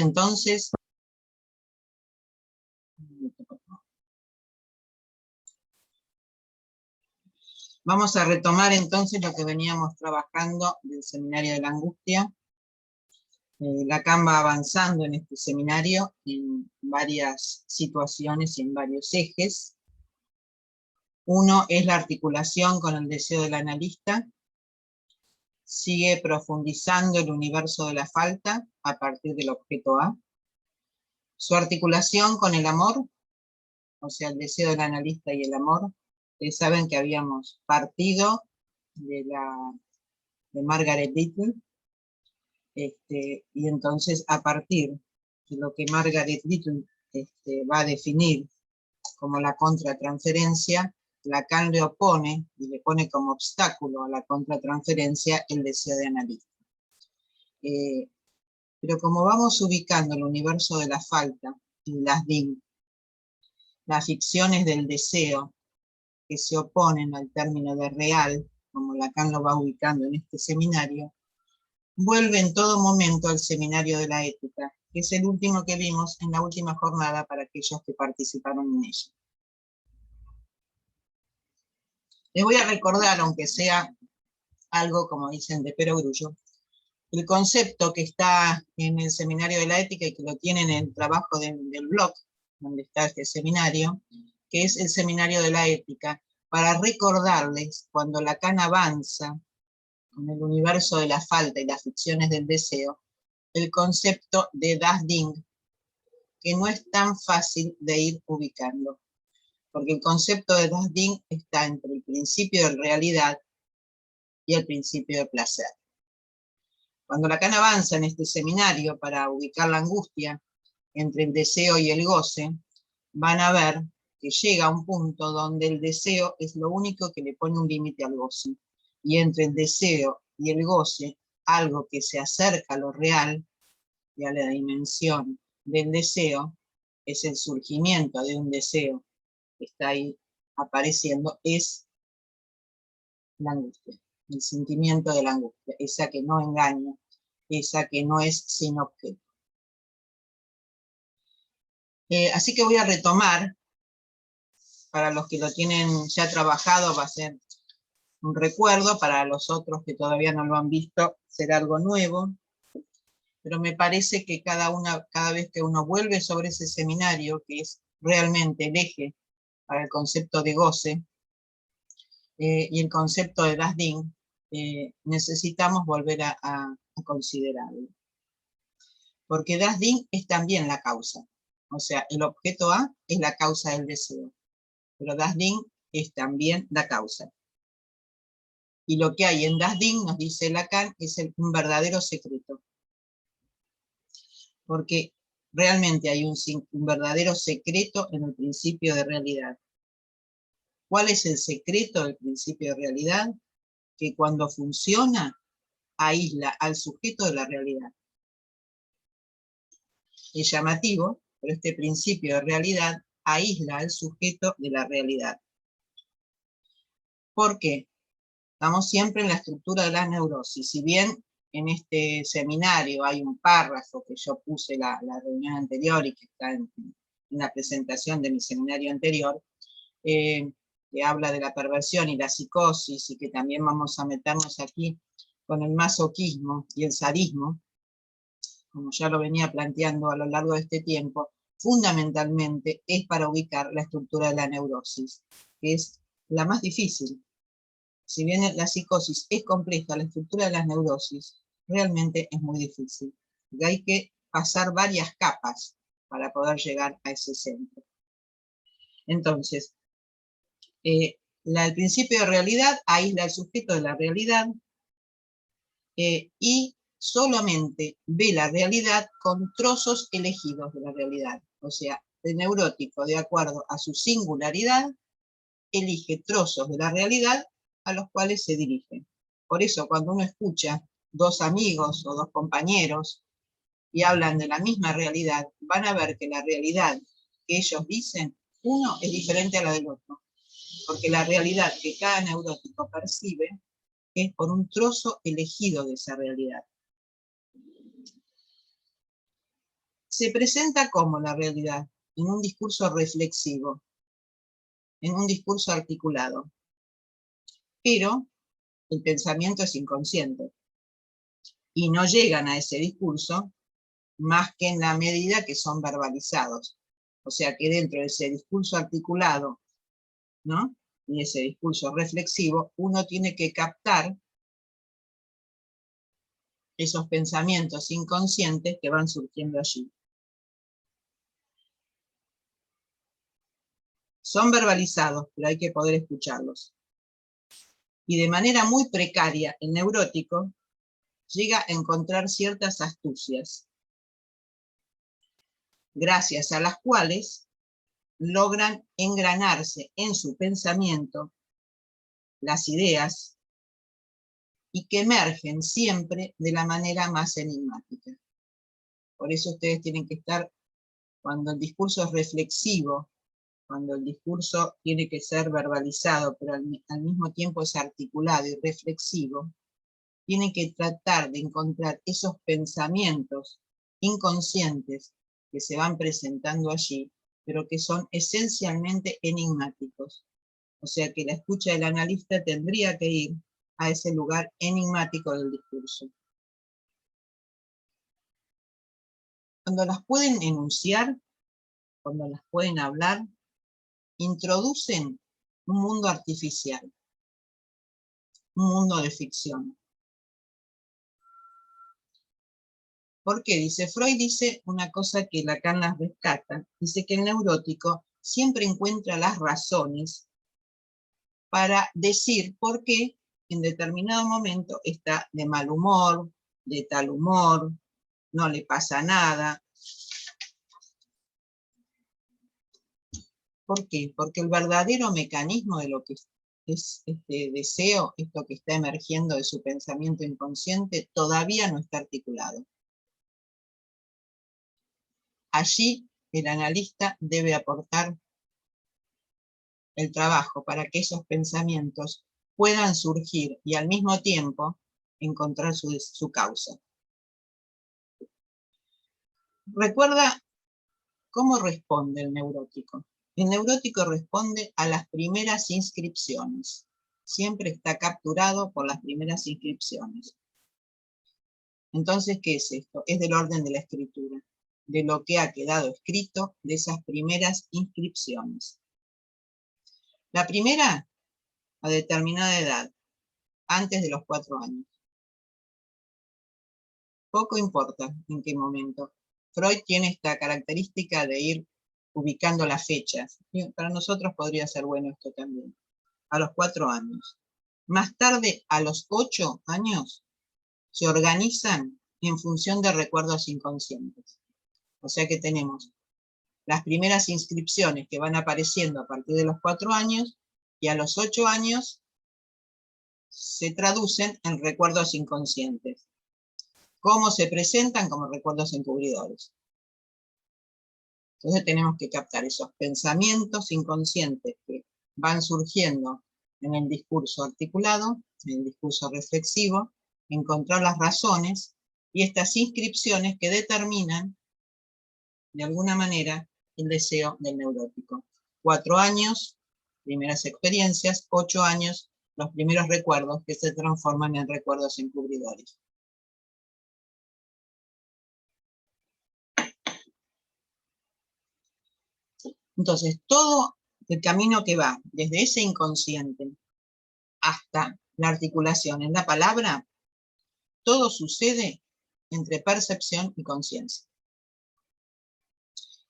entonces... Vamos a retomar entonces lo que veníamos trabajando del seminario de la angustia. Lacan va avanzando en este seminario en varias situaciones y en varios ejes. Uno es la articulación con el deseo del analista. Sigue profundizando el universo de la falta a partir del objeto A. Su articulación con el amor, o sea, el deseo del analista y el amor. Ustedes saben que habíamos partido de Margaret Little, y entonces a partir de lo que Margaret Little va a definir como la contratransferencia, Lacan le opone y le pone como obstáculo a la contratransferencia el deseo de analista. Pero como vamos ubicando el universo de la falta en las DIN, las ficciones del deseo que se oponen al término de real, como Lacan lo va ubicando en este seminario, vuelve en todo momento al seminario de la ética, que es el último que vimos en la última jornada para aquellos que participaron en ella. Les voy a recordar, aunque sea algo, como dicen, de perogrullo, el concepto que está en el seminario de la ética y que lo tienen en el trabajo del blog, donde está este seminario, que es el seminario de la ética, para recordarles, cuando Lacan avanza con el universo de la falta y las ficciones del deseo, el concepto de Das Ding, que no es tan fácil de ir ubicando, porque el concepto de Das Ding está entre el principio de realidad y el principio de placer. Cuando Lacan avanza en este seminario para ubicar la angustia entre el deseo y el goce, van a ver que llega a un punto donde el deseo es lo único que le pone un límite al goce. Y entre el deseo y el goce, algo que se acerca a lo real y a la dimensión del deseo, es el surgimiento de un deseo que está ahí apareciendo, es la angustia, el sentimiento de la angustia, esa que no engaña, esa que no es sin objeto. Así que voy a retomar, para los que lo tienen ya trabajado va a ser un recuerdo, para los otros que todavía no lo han visto será algo nuevo, pero me parece que cada vez que uno vuelve sobre ese seminario, que es realmente el eje para el concepto de goce, y el concepto de Das Ding, necesitamos volver a considerarlo. Porque Das Ding es también la causa. O sea, el objeto A es la causa del deseo, pero Das Ding es también la causa. Y lo que hay en Das Ding, nos dice Lacan, es un verdadero secreto. Porque realmente hay un verdadero secreto en el principio de realidad. ¿Cuál es el secreto del principio de realidad? Que cuando funciona, aísla al sujeto de la realidad. Es llamativo, pero este principio de realidad aísla al sujeto de la realidad. ¿Por qué? Estamos siempre en la estructura de la neurosis. Si bien en este seminario hay un párrafo que yo puse la reunión anterior y que está en la presentación de mi seminario anterior, que habla de la perversión y la psicosis, y que también vamos a meternos aquí con el masoquismo y el sadismo, como ya lo venía planteando a lo largo de este tiempo, fundamentalmente es para ubicar la estructura de la neurosis, que es la más difícil. Si bien la psicosis es compleja, la estructura de las neurosis realmente es muy difícil. Y hay que pasar varias capas para poder llegar a ese centro. Entonces, el principio de realidad aísla al sujeto de la realidad y solamente ve la realidad con trozos elegidos de la realidad. O sea, el neurótico, de acuerdo a su singularidad, elige trozos de la realidad a los cuales se dirige. Por eso, cuando uno escucha dos amigos o dos compañeros y hablan de la misma realidad, van a ver que la realidad que ellos dicen, uno es diferente a la del otro. Porque la realidad que cada neurótico percibe es por un trozo elegido de esa realidad. Se presenta como la realidad, en un discurso reflexivo, en un discurso articulado. Pero el pensamiento es inconsciente y no llegan a ese discurso más que en la medida que son verbalizados. O sea que dentro de ese discurso articulado, ¿no?, y ese discurso reflexivo, uno tiene que captar esos pensamientos inconscientes que van surgiendo allí. Son verbalizados, pero hay que poder escucharlos. Y de manera muy precaria, el neurótico llega a encontrar ciertas astucias, gracias a las cuales logran engranarse en su pensamiento las ideas y que emergen siempre de la manera más enigmática. Por eso ustedes tienen que estar, cuando el discurso es reflexivo, cuando el discurso tiene que ser verbalizado, pero al mismo tiempo es articulado y reflexivo, tienen que tratar de encontrar esos pensamientos inconscientes que se van presentando allí, pero que son esencialmente enigmáticos. O sea que la escucha del analista tendría que ir a ese lugar enigmático del discurso. Cuando las pueden enunciar, cuando las pueden hablar, introducen un mundo artificial, un mundo de ficción. ¿Por qué? Dice Freud, dice una cosa que Lacan las rescata, dice que el neurótico siempre encuentra las razones para decir por qué en determinado momento está de mal humor, de tal humor, no le pasa nada. ¿Por qué? Porque el verdadero mecanismo de lo que es este deseo, esto que está emergiendo de su pensamiento inconsciente, todavía no está articulado. Allí el analista debe aportar el trabajo para que esos pensamientos puedan surgir y al mismo tiempo encontrar su causa. Recuerda cómo responde el neurótico. El neurótico responde a las primeras inscripciones. Siempre está capturado por las primeras inscripciones. Entonces, ¿qué es esto? Es del orden de la escritura, de lo que ha quedado escrito de esas primeras inscripciones. La primera, a determinada edad, antes de los 4 años. Poco importa en qué momento. Freud tiene esta característica de ir ubicando las fechas. Para nosotros podría ser bueno esto también. A los 4 años. Más tarde, a los 8 años, se organizan en función de recuerdos inconscientes. O sea que tenemos las primeras inscripciones que van apareciendo a partir de los 4 años y a los 8 años se traducen en recuerdos inconscientes. ¿Cómo se presentan? Como recuerdos encubridores. Entonces tenemos que captar esos pensamientos inconscientes que van surgiendo en el discurso articulado, en el discurso reflexivo, encontrar las razones y estas inscripciones que determinan, de alguna manera, el deseo del neurótico. 4 años, primeras experiencias, 8 años, los primeros recuerdos que se transforman en recuerdos encubridores. Entonces, todo el camino que va desde ese inconsciente hasta la articulación en la palabra, todo sucede entre percepción y conciencia.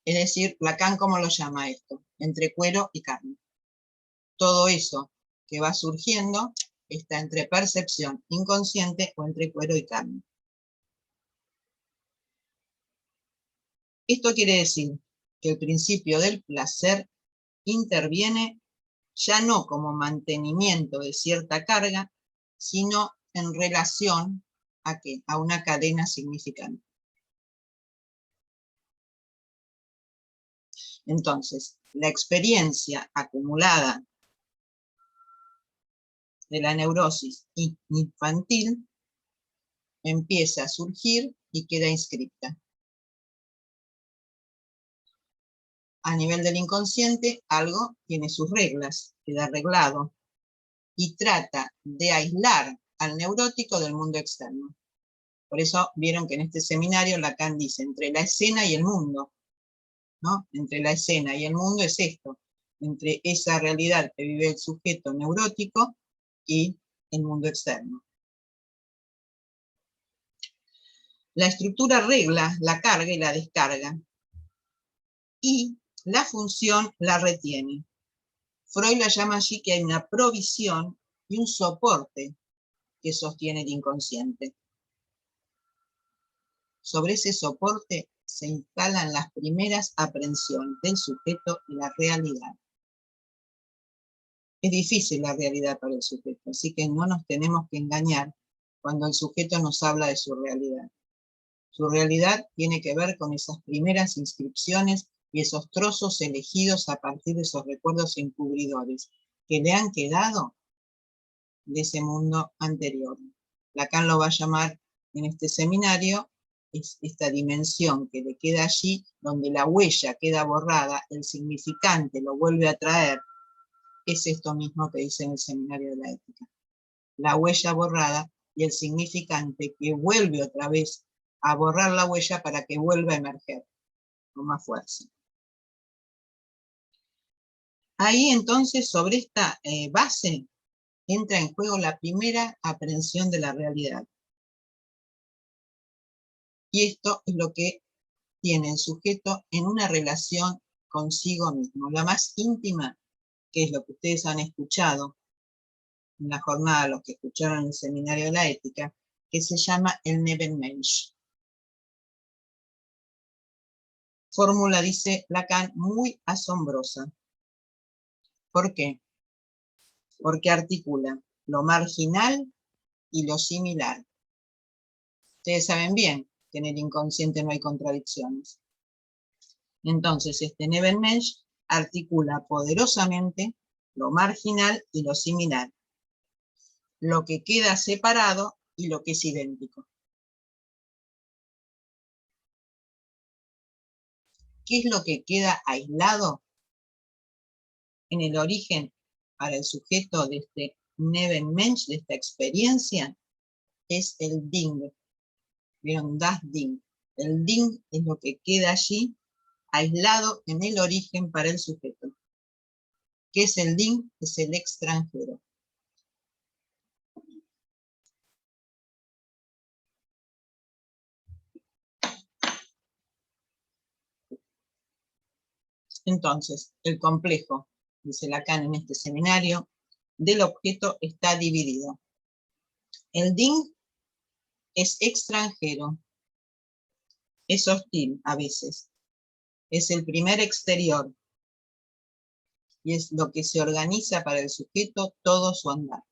Es decir, Lacan, ¿cómo lo llama esto? Entre cuero y carne. Todo eso que va surgiendo está entre percepción inconsciente o entre cuero y carne. Esto quiere decir que el principio del placer interviene ya no como mantenimiento de cierta carga, sino en relación ¿a qué? A una cadena significante. Entonces, la experiencia acumulada de la neurosis infantil empieza a surgir y queda inscripta. a nivel del inconsciente, algo tiene sus reglas, queda arreglado, y trata de aislar al neurótico del mundo externo. Por eso vieron que en este seminario Lacan dice, entre la escena y el mundo, ¿no? Entre la escena y el mundo es esto, entre esa realidad que vive el sujeto neurótico y el mundo externo. La estructura regla la carga y la descarga, y la función la retiene. Freud la llama allí que hay una provisión y un soporte que sostiene el inconsciente. Sobre ese soporte se instalan las primeras aprehensiones del sujeto y la realidad. Es difícil la realidad para el sujeto, así que no nos tenemos que engañar cuando el sujeto nos habla de su realidad. Su realidad tiene que ver con esas primeras inscripciones y esos trozos elegidos a partir de esos recuerdos encubridores que le han quedado de ese mundo anterior. Lacan lo va a llamar en este seminario, es esta dimensión que le queda allí, donde la huella queda borrada, el significante lo vuelve a traer, es esto mismo que dice en el seminario de la ética. La huella borrada y el significante que vuelve otra vez a borrar la huella para que vuelva a emerger con más fuerza. Ahí entonces, sobre esta base, entra en juego la primera aprehensión de la realidad. Y esto es lo que tiene el sujeto en una relación consigo mismo, la más íntima, que es lo que ustedes han escuchado en la jornada, los que escucharon el seminario de la ética, que se llama el Nebenmensch. Fórmula, dice Lacan, muy asombrosa. ¿Por qué? Porque articula lo marginal y lo similar. Ustedes saben bien que en el inconsciente no hay contradicciones. Entonces, este Nebenmensch articula poderosamente lo marginal y lo similar, lo que queda separado y lo que es idéntico. ¿Qué es lo que queda aislado? En el origen para el sujeto de este Nebenmensch, de esta experiencia, es el Ding. ¿Vieron? Das Ding. El Ding es lo que queda allí, aislado en el origen para el sujeto. ¿Qué es el Ding? Es el extranjero. Entonces, el complejo, dice Lacan en este seminario, del objeto está dividido. El Ding es extranjero, es hostil a veces, es el primer exterior y es lo que se organiza para el sujeto todo su andar.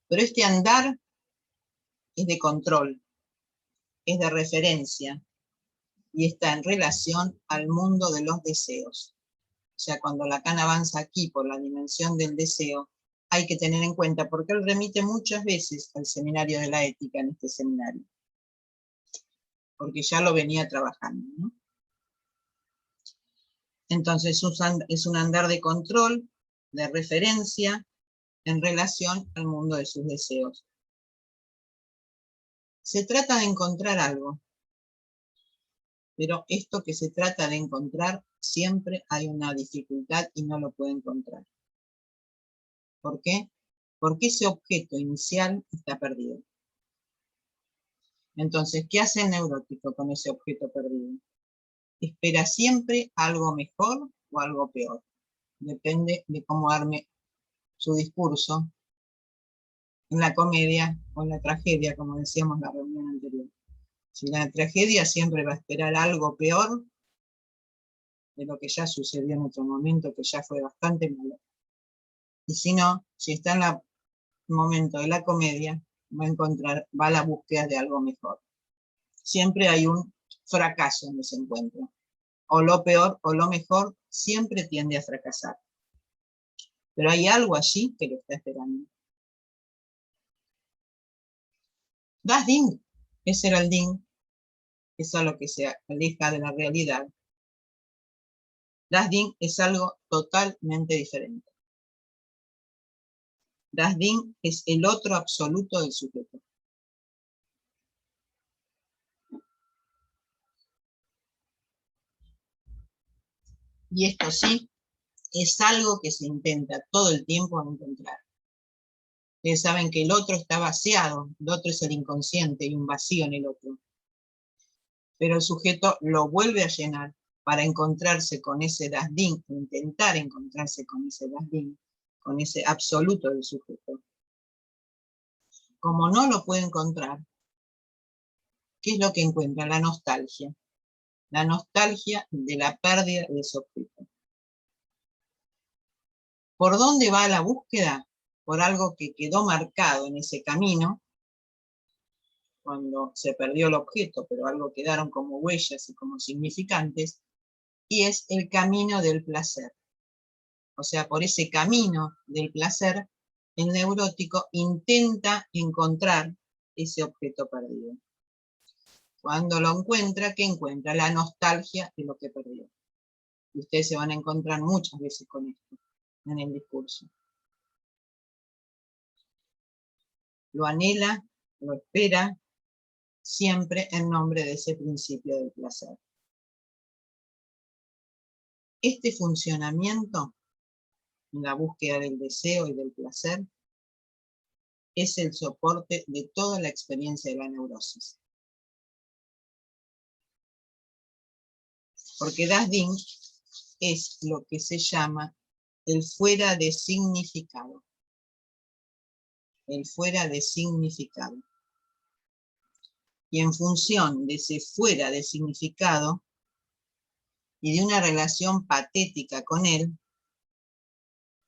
Pero este andar es de control, es de referencia y está en relación al mundo de los deseos. O sea, cuando Lacan avanza aquí por la dimensión del deseo, hay que tener en cuenta, porque él remite muchas veces al seminario de la ética en este seminario, porque ya lo venía trabajando, ¿no? Entonces es un andar de control, de referencia, en relación al mundo de sus deseos. Se trata de encontrar algo, pero esto que se trata de encontrar, siempre hay una dificultad y no lo puede encontrar. ¿Por qué? Porque ese objeto inicial está perdido. Entonces, ¿qué hace el neurótico con ese objeto perdido? Espera siempre algo mejor o algo peor. Depende de cómo arme su discurso en la comedia o en la tragedia, como decíamos en la reunión anterior. Si la tragedia siempre va a esperar algo peor de lo que ya sucedió en otro momento, que ya fue bastante malo. Y si no, si está en el momento de la comedia, va a la búsqueda de algo mejor. Siempre hay un fracaso en ese encuentro. O lo peor o lo mejor siempre tiende a fracasar. Pero hay algo allí que lo está esperando. Das Ding, ese era el Ding. es algo que se aleja de la realidad. Das Ding es algo totalmente diferente. Das Ding es el otro absoluto del sujeto. Y esto sí, es algo que se intenta todo el tiempo encontrar. Ustedes saben que el otro está vaciado, el otro es el inconsciente, hay un vacío en el otro. Pero el sujeto lo vuelve a llenar para encontrarse con ese Das Ding, intentar encontrarse con ese Das Ding, con ese absoluto del sujeto. Como no lo puede encontrar, ¿qué es lo que encuentra? La nostalgia. La nostalgia de la pérdida de ese objeto. ¿Por dónde va la búsqueda? Por algo que quedó marcado en ese camino, cuando se perdió el objeto, pero algo quedaron como huellas y como significantes, y es el camino del placer. O sea, por ese camino del placer, el neurótico intenta encontrar ese objeto perdido. Cuando lo encuentra, ¿qué encuentra? La nostalgia de lo que perdió. Y ustedes se van a encontrar muchas veces con esto en el discurso. Lo anhela, lo espera, siempre en nombre de ese principio del placer. Este funcionamiento, en la búsqueda del deseo y del placer, es el soporte de toda la experiencia de la neurosis. Porque Das Ding es lo que se llama el fuera de significado. El fuera de significado. Y en función de ese fuera de significado y de una relación patética con él,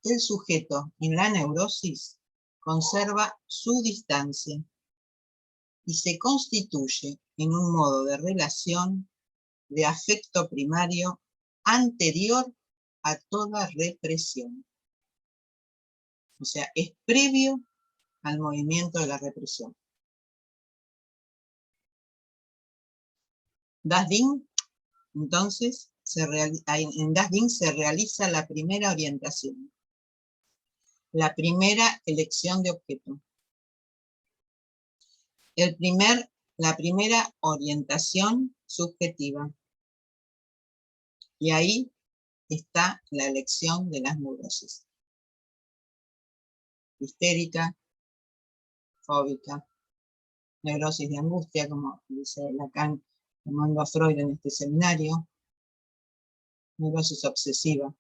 el sujeto en la neurosis conserva su distancia y se constituye en un modo de relación de afecto primario anterior a toda represión. O sea, es previo al movimiento de la represión. Das Ding, entonces, en Das Ding se realiza la primera orientación, la primera elección de objeto, la primera orientación subjetiva. Y ahí está la elección de las neurosis. Histérica, fóbica, neurosis de angustia, como dice Lacan tomando a Freud en este seminario, neurosis obsesiva.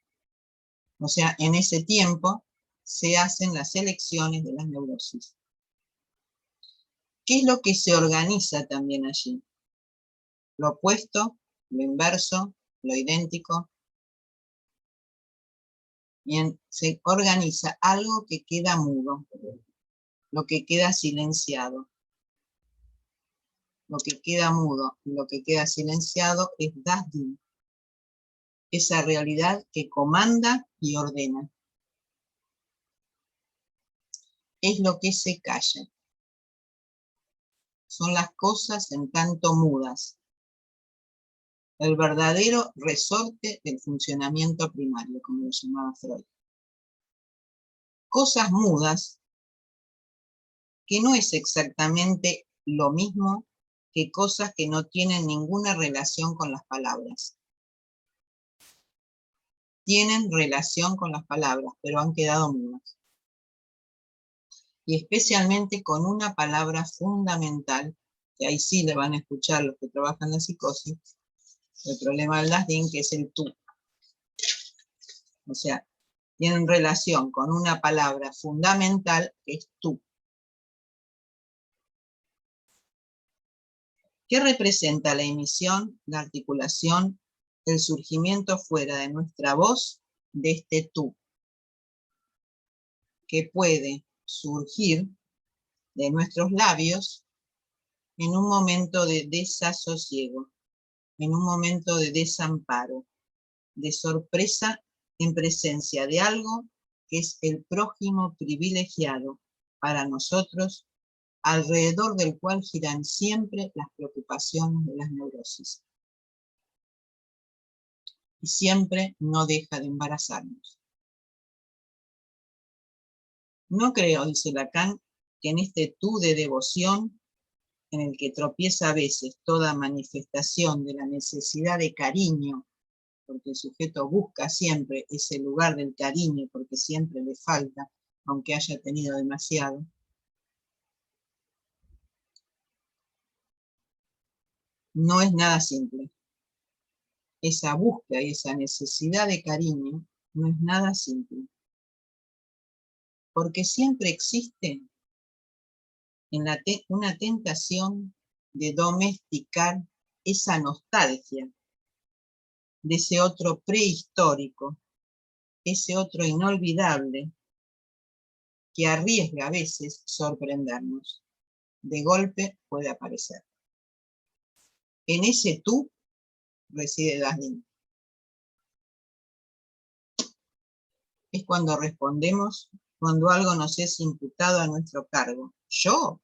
O sea, en ese tiempo se hacen las elecciones de las neurosis. ¿Qué es lo que se organiza también allí? Lo opuesto, lo inverso, lo idéntico. Bien, se organiza algo que queda mudo, lo que queda silenciado. Lo que queda mudo y lo que queda silenciado es Das Ding, esa realidad que comanda y ordena. Es lo que se calla. Son las cosas en tanto mudas. El verdadero resorte del funcionamiento primario, como lo llamaba Freud. Cosas mudas, que no es exactamente lo mismo que cosas que no tienen ninguna relación con las palabras. Tienen relación con las palabras, pero han quedado mudas. Y especialmente con una palabra fundamental, que ahí sí le van a escuchar los que trabajan la psicosis, el problema del Das Ding, que es el tú. O sea, tienen relación con una palabra fundamental que es tú. ¿Qué representa la emisión, la articulación, el surgimiento fuera de nuestra voz de este tú? Que puede surgir de nuestros labios en un momento de desasosiego, en un momento de desamparo, de sorpresa en presencia de algo que es el prójimo privilegiado para nosotros alrededor del cual giran siempre las preocupaciones de las neurosis. Y siempre no deja de embarazarnos. No creo, dice Lacan, que en este tú de devoción, en el que tropieza a veces toda manifestación de la necesidad de cariño, porque el sujeto busca siempre ese lugar del cariño, porque siempre le falta, aunque haya tenido demasiado. No es nada simple. Esa búsqueda y esa necesidad de cariño no es nada simple. Porque siempre existe una tentación de domesticar esa nostalgia de ese otro prehistórico, ese otro inolvidable, que arriesga a veces sorprendernos. De golpe puede aparecer. En ese tú reside Daslin. Es cuando respondemos, cuando algo nos es imputado a nuestro cargo. ¿Yo?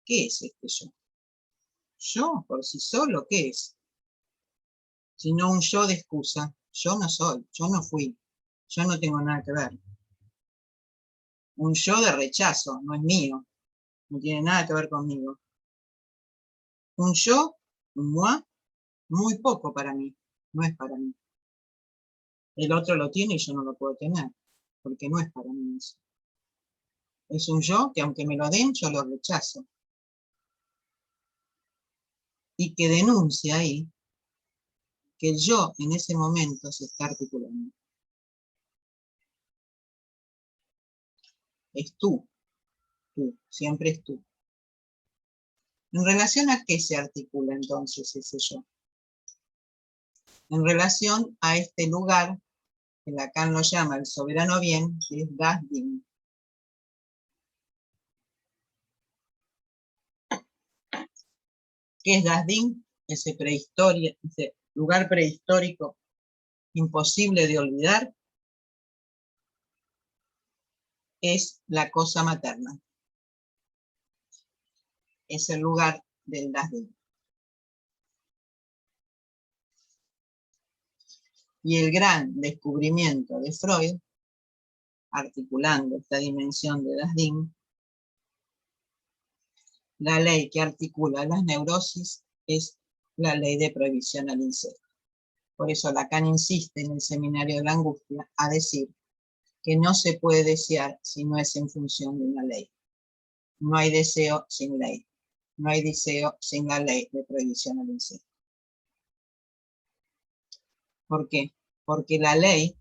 ¿Qué es este yo? ¿Yo por sí solo qué es? Sino un yo de excusa. Yo no soy, yo no fui, yo no tengo nada que ver. Un yo de rechazo, no es mío, no tiene nada que ver conmigo. Un yo, un moi, muy poco para mí, no es para mí. El otro lo tiene y yo no lo puedo tener, porque no es para mí eso. Es un yo que aunque me lo den, yo lo rechazo. Y que denuncia ahí que el yo en ese momento se está articulando. Es tú, siempre es tú. ¿En relación a qué se articula entonces ese yo? En relación a este lugar que Lacan lo llama el soberano bien, que es Das Ding. ¿Qué es Das Ding? Ese lugar prehistórico imposible de olvidar, es la cosa materna. Es el lugar del Das Ding. Y el gran descubrimiento de Freud, articulando esta dimensión de Das Ding, la ley que articula las neurosis es la ley de prohibición al incesto. Por eso Lacan insiste en el Seminario de la Angustia a decir que no se puede desear si no es en función de una ley. No hay deseo sin ley. No hay deseo sin la ley de prohibición al incesto. ¿Por qué? Porque la ley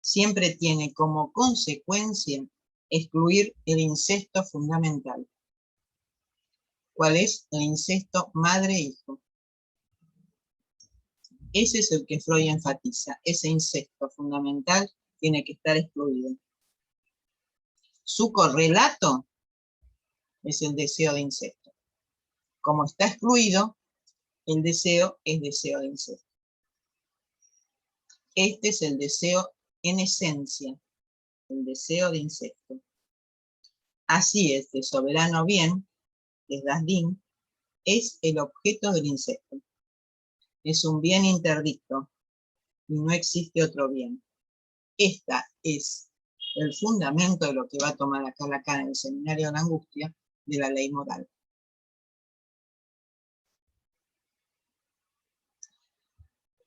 siempre tiene como consecuencia excluir el incesto fundamental. ¿Cuál es? El incesto madre-hijo. Ese es el que Freud enfatiza. Ese incesto fundamental tiene que estar excluido. Su correlato es el deseo de incesto. Como está excluido, el deseo es deseo de incesto. Este es el deseo en esencia, el deseo de incesto. Así es, el soberano bien, que es Das Ding, es el objeto del incesto. Es un bien interdicto y no existe otro bien. Esta es el fundamento de lo que va a tomar acá Lacan en el Seminario de la Angustia de la ley moral.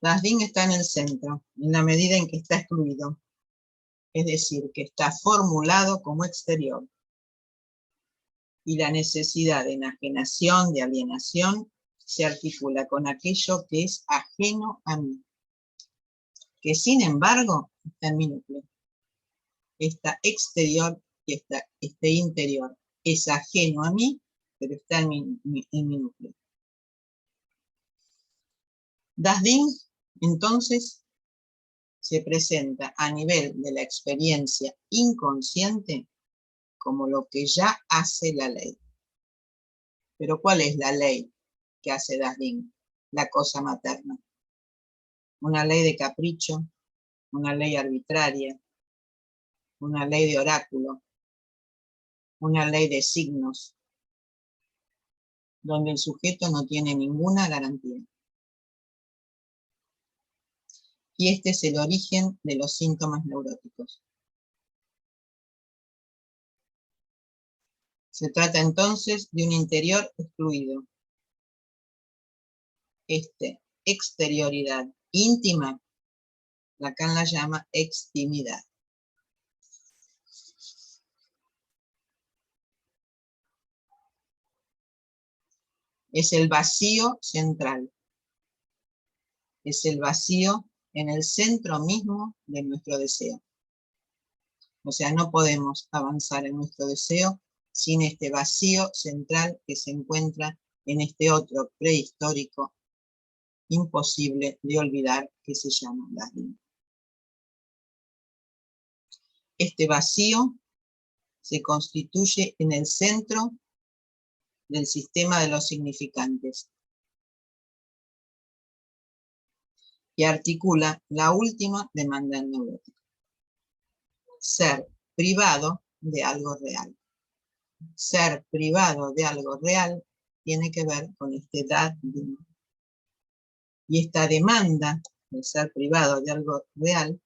Das Ding está en el centro, en la medida en que está excluido, es decir, que está formulado como exterior. Y la necesidad de enajenación, de alienación, se articula con aquello que es ajeno a mí, que sin embargo está en mi núcleo. Está exterior y este interior. Es ajeno a mí, pero está en mi núcleo. Das Ding, entonces, se presenta a nivel de la experiencia inconsciente como lo que ya hace la ley. Pero ¿cuál es la ley que hace Das Ding? La cosa materna. Una ley de capricho, una ley arbitraria, una ley de oráculo, una ley de signos, donde el sujeto no tiene ninguna garantía. Y este es el origen de los síntomas neuróticos. Se trata entonces de un interior excluido. Exterioridad íntima, Lacan la llama extimidad. Es el vacío central. Es el vacío en el centro mismo de nuestro deseo. O sea, no podemos avanzar en nuestro deseo sin este vacío central que se encuentra en este otro prehistórico imposible de olvidar que se llama Dasein. Este vacío se constituye en el centro del sistema de los significantes y articula la última demanda neurótica: ser privado de algo real. Ser privado de algo real tiene que ver con este Dasein. Y esta demanda de ser privado de algo real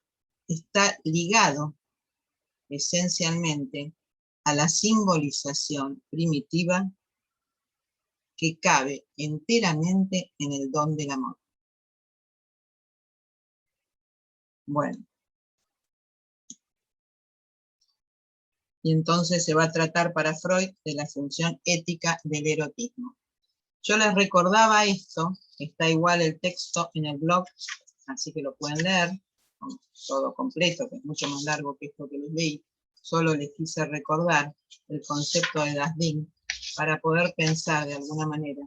está ligado esencialmente a la simbolización primitiva que cabe enteramente en el don del amor. Bueno. Y entonces se va a tratar para Freud de la función ética del erotismo. Yo les recordaba esto, está igual el texto en el blog, así que lo pueden leer, todo completo, que es mucho más largo que esto que les leí. Solo les quise recordar el concepto de Dasein para poder pensar de alguna manera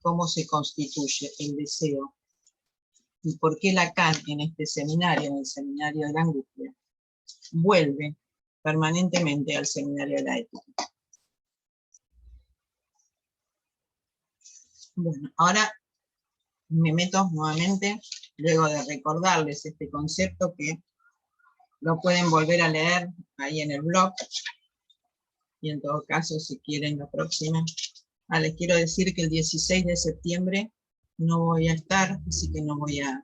cómo se constituye el deseo y por qué Lacan en este seminario, en el seminario de la angustia, vuelve permanentemente al seminario de la ética. Bueno, ahora me meto nuevamente, luego de recordarles este concepto, que lo pueden volver a leer ahí en el blog, y en todo caso, si quieren la próxima. Les quiero decir que el 16 de septiembre no voy a estar, así que no voy a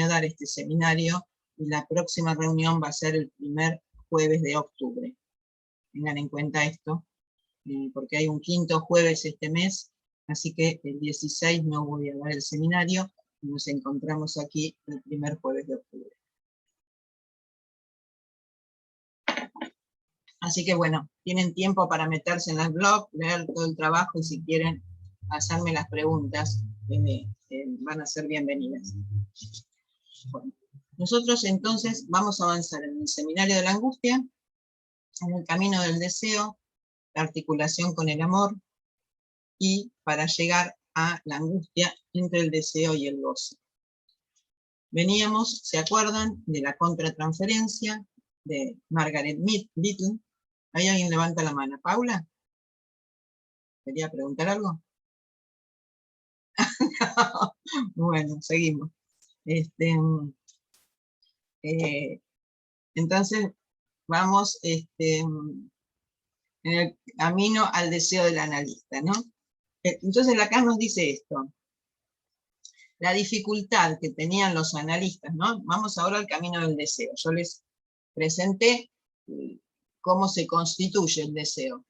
dar este seminario, y la próxima reunión va a ser el primer jueves de octubre. Tengan en cuenta esto, porque hay un quinto jueves este mes, así que el 16 no voy a dar el seminario, y nos encontramos aquí el primer jueves de octubre. Así que bueno, tienen tiempo para meterse en el blog, leer todo el trabajo, y si quieren hacerme las preguntas, van a ser bienvenidas. Bueno, nosotros entonces vamos a avanzar en el seminario de la angustia, en el camino del deseo, la articulación con el amor, y para llegar a la angustia entre el deseo y el goce. Veníamos, ¿se acuerdan?, de la contratransferencia de Margaret Little. ¿Ahí alguien levanta la mano? ¿Paula? ¿Quería preguntar algo? Bueno, seguimos. Entonces, vamos en el camino al deseo del analista, ¿no? Entonces Lacan nos dice esto: la dificultad que tenían los analistas, ¿no? Vamos ahora al camino del deseo. Yo les presenté cómo se constituye el deseo.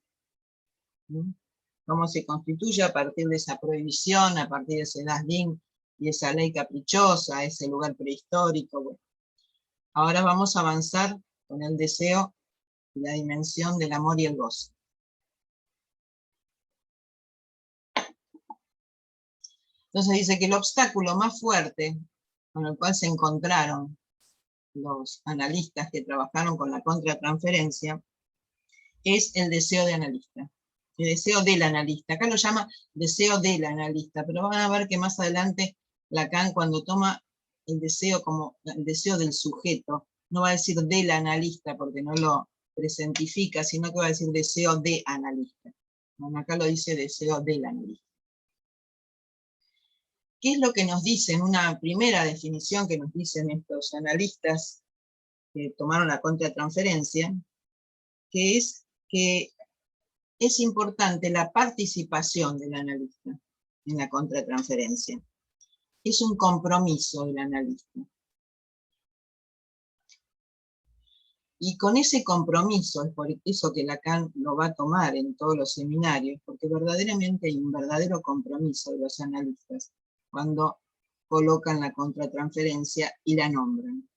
Cómo se constituye a partir de esa prohibición, a partir de ese Dasein y esa ley caprichosa, ese lugar prehistórico. Bueno. Ahora vamos a avanzar con el deseo y la dimensión del amor y el goce. Entonces dice que el obstáculo más fuerte con el cual se encontraron los analistas que trabajaron con la contratransferencia es el deseo de analista. El deseo del analista. Acá lo llama deseo del analista, pero van a ver que más adelante Lacan, cuando toma el deseo como el deseo del sujeto, no va a decir del analista porque no lo presentifica, sino que va a decir deseo de analista. Bueno, acá lo dice deseo del analista. ¿Qué es lo que nos dicen? Una primera definición que nos dicen estos analistas que tomaron la contratransferencia, que es que es importante la participación del analista en la contratransferencia. Es un compromiso del analista. Y con ese compromiso, es por eso que Lacan lo va a tomar en todos los seminarios, porque verdaderamente hay un verdadero compromiso de los analistas cuando colocan la contratransferencia y la nombran,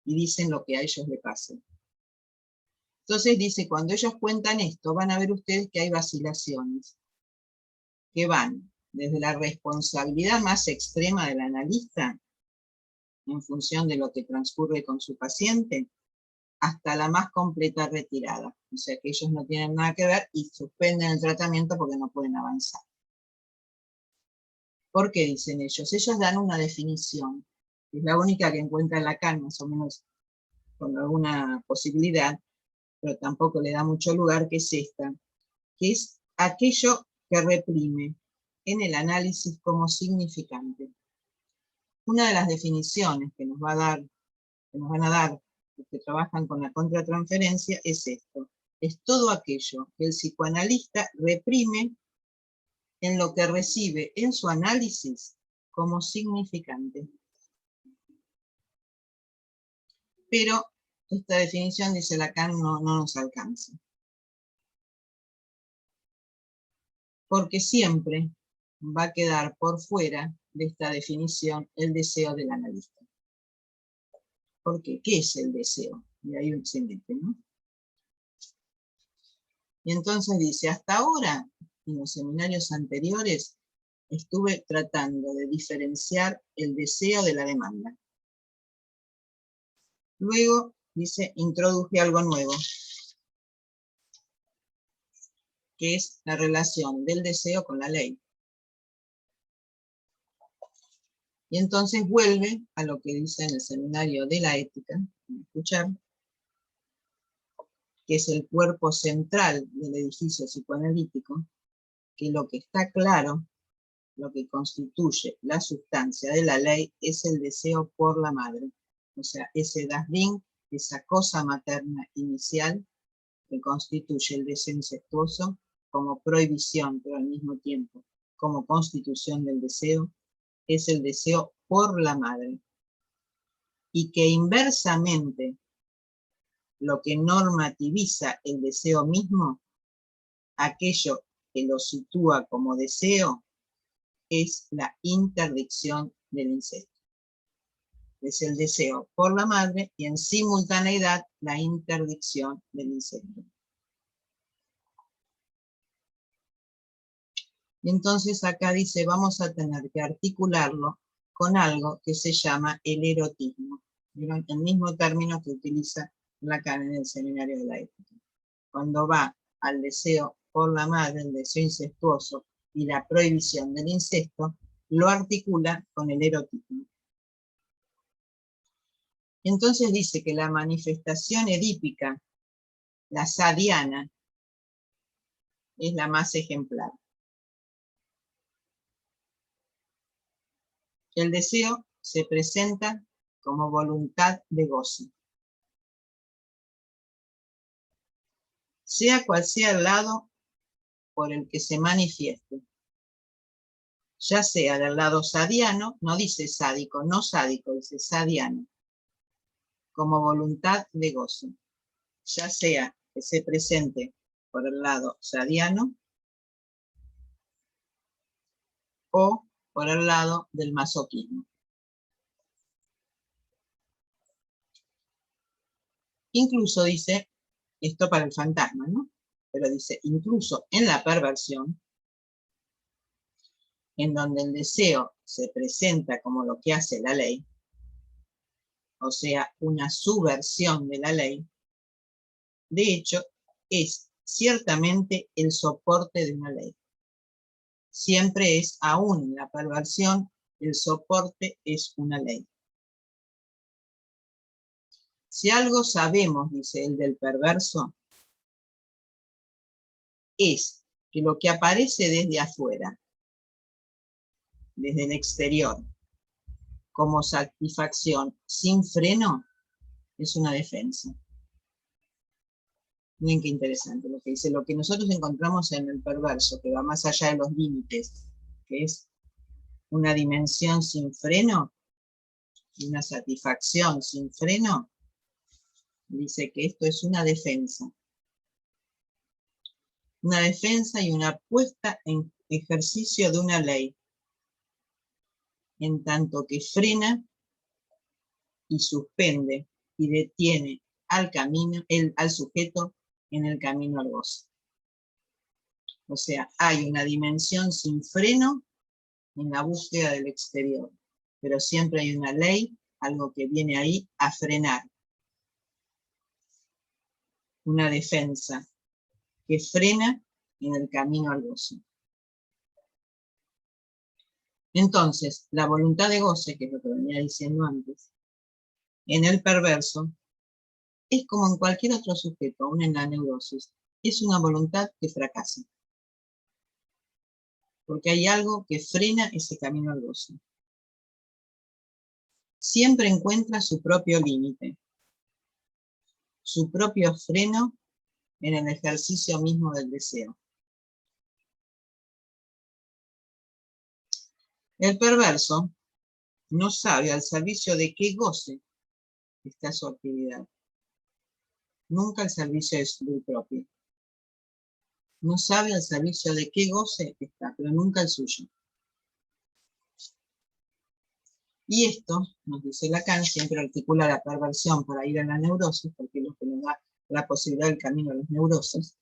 y dicen lo que a ellos les pase. Entonces dice, cuando ellos cuentan esto, van a ver ustedes que hay vacilaciones, que van desde la responsabilidad más extrema del analista, en función de lo que transcurre con su paciente, hasta la más completa retirada. O sea que ellos no tienen nada que ver y suspenden el tratamiento porque no pueden avanzar. ¿Por qué dicen ellos? Ellos dan una definición, que es la única que encuentra Lacan, más o menos con alguna posibilidad, pero tampoco le da mucho lugar, que es esta, que es aquello que reprime en el análisis como significante. Una de las definiciones que nos van a dar los que trabajan con la contratransferencia es esto: es todo aquello que el psicoanalista reprime en lo que recibe en su análisis como significante. Pero esta definición, dice Lacan, no nos alcanza. Porque siempre va a quedar por fuera de esta definición el deseo del analista. ¿Por qué? ¿Qué es el deseo? Y ahí se mete, ¿no? Y entonces dice, hasta ahora, en los seminarios anteriores, estuve tratando de diferenciar el deseo de la demanda. Luego, dice, introduje algo nuevo, que es la relación del deseo con la ley. Y entonces vuelve a lo que dice en el seminario de la ética, escuchar, que es el cuerpo central del edificio psicoanalítico, que lo que está claro, lo que constituye la sustancia de la ley, es el deseo por la madre. O sea, ese das Ding, esa cosa materna inicial, que constituye el deseo incestuoso como prohibición, pero al mismo tiempo como constitución del deseo, es el deseo por la madre. Y que inversamente, lo que normativiza el deseo mismo, aquello que lo sitúa como deseo, es la interdicción del incesto. Es el deseo por la madre y en simultaneidad la interdicción del incesto. Y entonces acá dice, vamos a tener que articularlo con algo que se llama el erotismo. El mismo término que utiliza Lacan en el seminario de la ética. Cuando va al deseo por la madre, el deseo incestuoso y la prohibición del incesto, lo articula con el erotismo. Entonces dice que la manifestación edípica, la sadiana, es la más ejemplar. El deseo se presenta como voluntad de goce. Sea cual sea el lado por el que se manifieste, ya sea del lado sadiano, no dice sádico, no sádico, dice sadiano, como voluntad de goce, ya sea que se presente por el lado sadiano o por el lado del masoquismo. Incluso dice, esto para el fantasma, ¿no? Pero dice, incluso en la perversión, en donde el deseo se presenta como lo que hace la ley, o sea, una subversión de la ley, de hecho, es ciertamente el soporte de una ley. Siempre es, aún en la perversión, el soporte es una ley. Si algo sabemos, dice él, del perverso, es que lo que aparece desde afuera, desde el exterior, como satisfacción sin freno, es una defensa. Miren qué interesante lo que dice. Lo que nosotros encontramos en el perverso, que va más allá de los límites, que es una dimensión sin freno, una satisfacción sin freno, dice que esto es una defensa. Una defensa y una puesta en ejercicio de una ley, en tanto que frena y suspende y detiene al sujeto en el camino al goce. O sea, hay una dimensión sin freno en la búsqueda del exterior, pero siempre hay una ley, algo que viene ahí a frenar. Una defensa que frena en el camino al goce. Entonces, la voluntad de goce, que es lo que venía diciendo antes, en el perverso, es como en cualquier otro sujeto, aún en la neurosis, es una voluntad que fracasa. Porque hay algo que frena ese camino al goce. Siempre encuentra su propio límite, su propio freno en el ejercicio mismo del deseo. El perverso no sabe al servicio de qué goce está su actividad. Nunca al servicio de su propio. No sabe al servicio de qué goce está, pero nunca el suyo. Y esto, nos dice Lacan, siempre articula la perversión para ir a la neurosis, porque es lo que nos da la posibilidad del camino a las neuroses.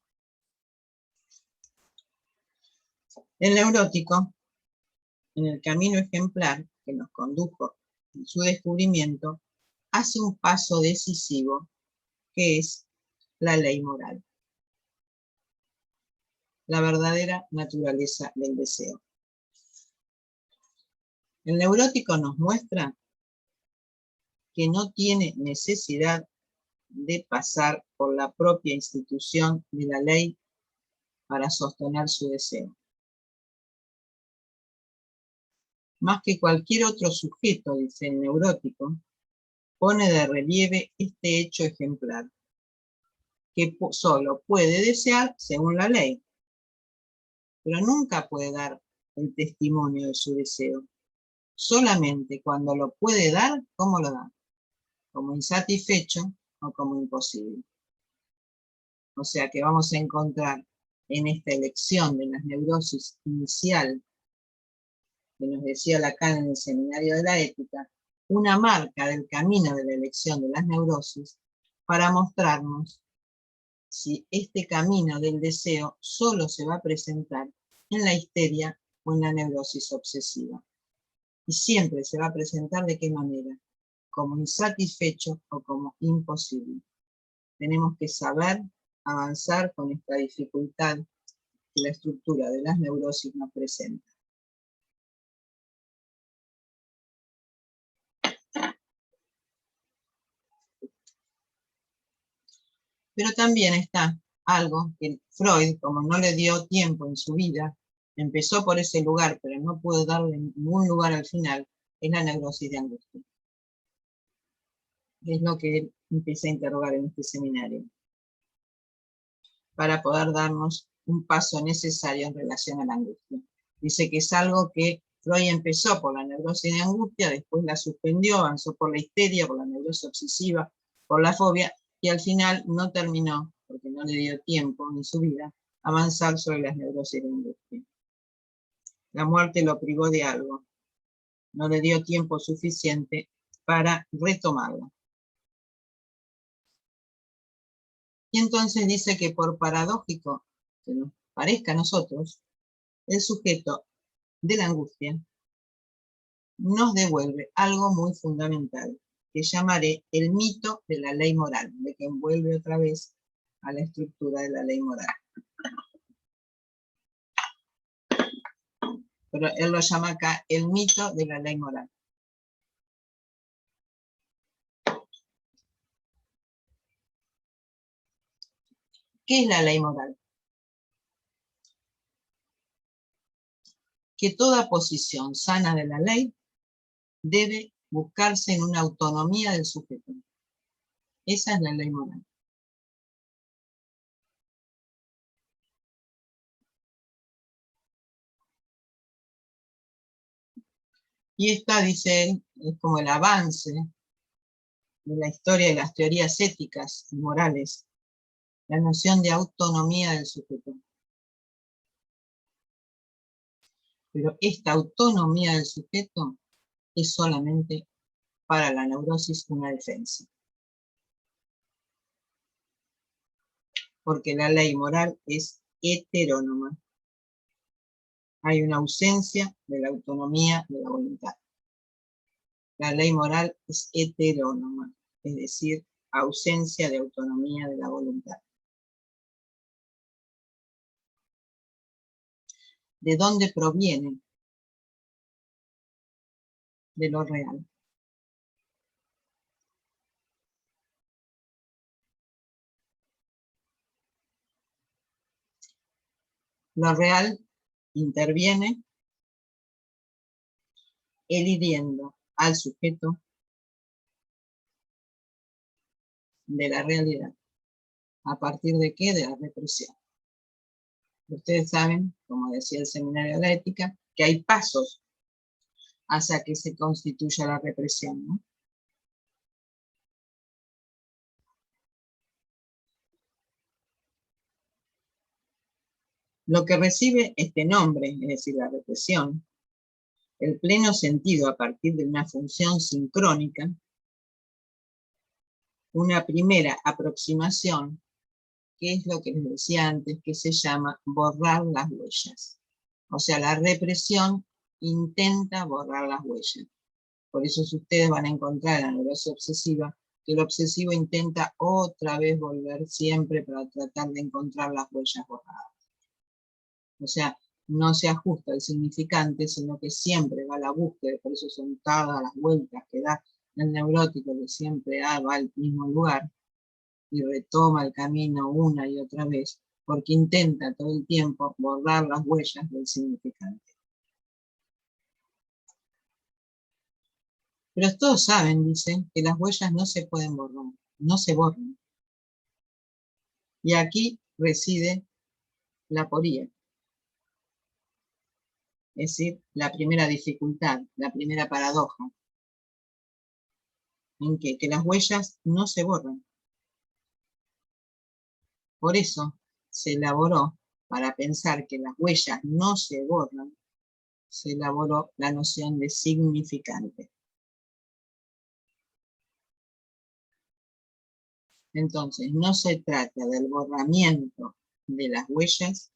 El neurótico, en el camino ejemplar que nos condujo en su descubrimiento, hace un paso decisivo, que es la ley moral. La verdadera naturaleza del deseo. El neurótico nos muestra que no tiene necesidad de pasar por la propia institución de la ley para sostener su deseo. Más que cualquier otro sujeto, dice el neurótico, pone de relieve este hecho ejemplar, que solo puede desear según la ley, pero nunca puede dar el testimonio de su deseo. Solamente cuando lo puede dar, ¿cómo lo da? Como insatisfecho o como imposible. O sea que vamos a encontrar en esta elección de las neurosis inicial, que nos decía Lacan en el Seminario de la Ética, una marca del camino de la elección de las neurosis para mostrarnos si este camino del deseo solo se va a presentar en la histeria o en la neurosis obsesiva. Y siempre se va a presentar ¿de qué manera? Como insatisfecho o como imposible. Tenemos que saber avanzar con esta dificultad que la estructura de las neurosis nos presenta. Pero también está algo que Freud, como no le dio tiempo en su vida, empezó por ese lugar, pero no pudo darle ningún lugar al final, es la neurosis de angustia. Es lo que él empieza a interrogar en este seminario, para poder darnos un paso necesario en relación a la angustia. Dice que es algo que Freud empezó por la neurosis de angustia, después la suspendió, avanzó por la histeria, por la neurosis obsesiva, por la fobia, y al final no terminó, porque no le dio tiempo en su vida, avanzar sobre las neurosis de angustia. La muerte lo privó de algo, no le dio tiempo suficiente para retomarlo. Y entonces dice que por paradójico que nos parezca a nosotros, el sujeto de la angustia nos devuelve algo muy fundamental, que llamaré el mito de la ley moral, de que envuelve otra vez a la estructura de la ley moral. Pero él lo llama acá el mito de la ley moral. ¿Qué es la ley moral? Que toda posición sana de la ley debe buscarse en una autonomía del sujeto. Esa es la ley moral. Y esta, dice él, es como el avance de la historia de las teorías éticas y morales, la noción de autonomía del sujeto. Pero esta autonomía del sujeto es solamente para la neurosis una defensa. Porque la ley moral es heterónoma. Hay una ausencia de la autonomía de la voluntad. La ley moral es heterónoma, es decir, ausencia de autonomía de la voluntad. ¿De dónde proviene? De lo real. Lo real interviene elidiendo al sujeto de la realidad. ¿A partir de qué? De la represión. Ustedes saben, como decía el seminario de la ética, que hay pasos hasta que se constituya la represión, ¿no? Lo que recibe este nombre, es decir, la represión, el pleno sentido a partir de una función sincrónica, una primera aproximación, que es lo que les decía antes, que se llama borrar las huellas. O sea, la represión intenta borrar las huellas. Por eso si ustedes van a encontrar en la neurosis obsesiva, que el obsesivo intenta otra vez volver siempre para tratar de encontrar las huellas borradas. O sea, no se ajusta el significante, sino que siempre va a la búsqueda, por eso son todas las vueltas que da el neurótico, que siempre va al mismo lugar y retoma el camino una y otra vez, porque intenta todo el tiempo borrar las huellas del significante. Pero todos saben, dicen, que las huellas no se pueden borrar, no se borran. Y aquí reside la aporía. Es decir, la primera dificultad, la primera paradoja, en que las huellas no se borran. Por eso se elaboró, para pensar que las huellas no se borran, se elaboró la noción de significante. Entonces, no se trata del borramiento de las huellas,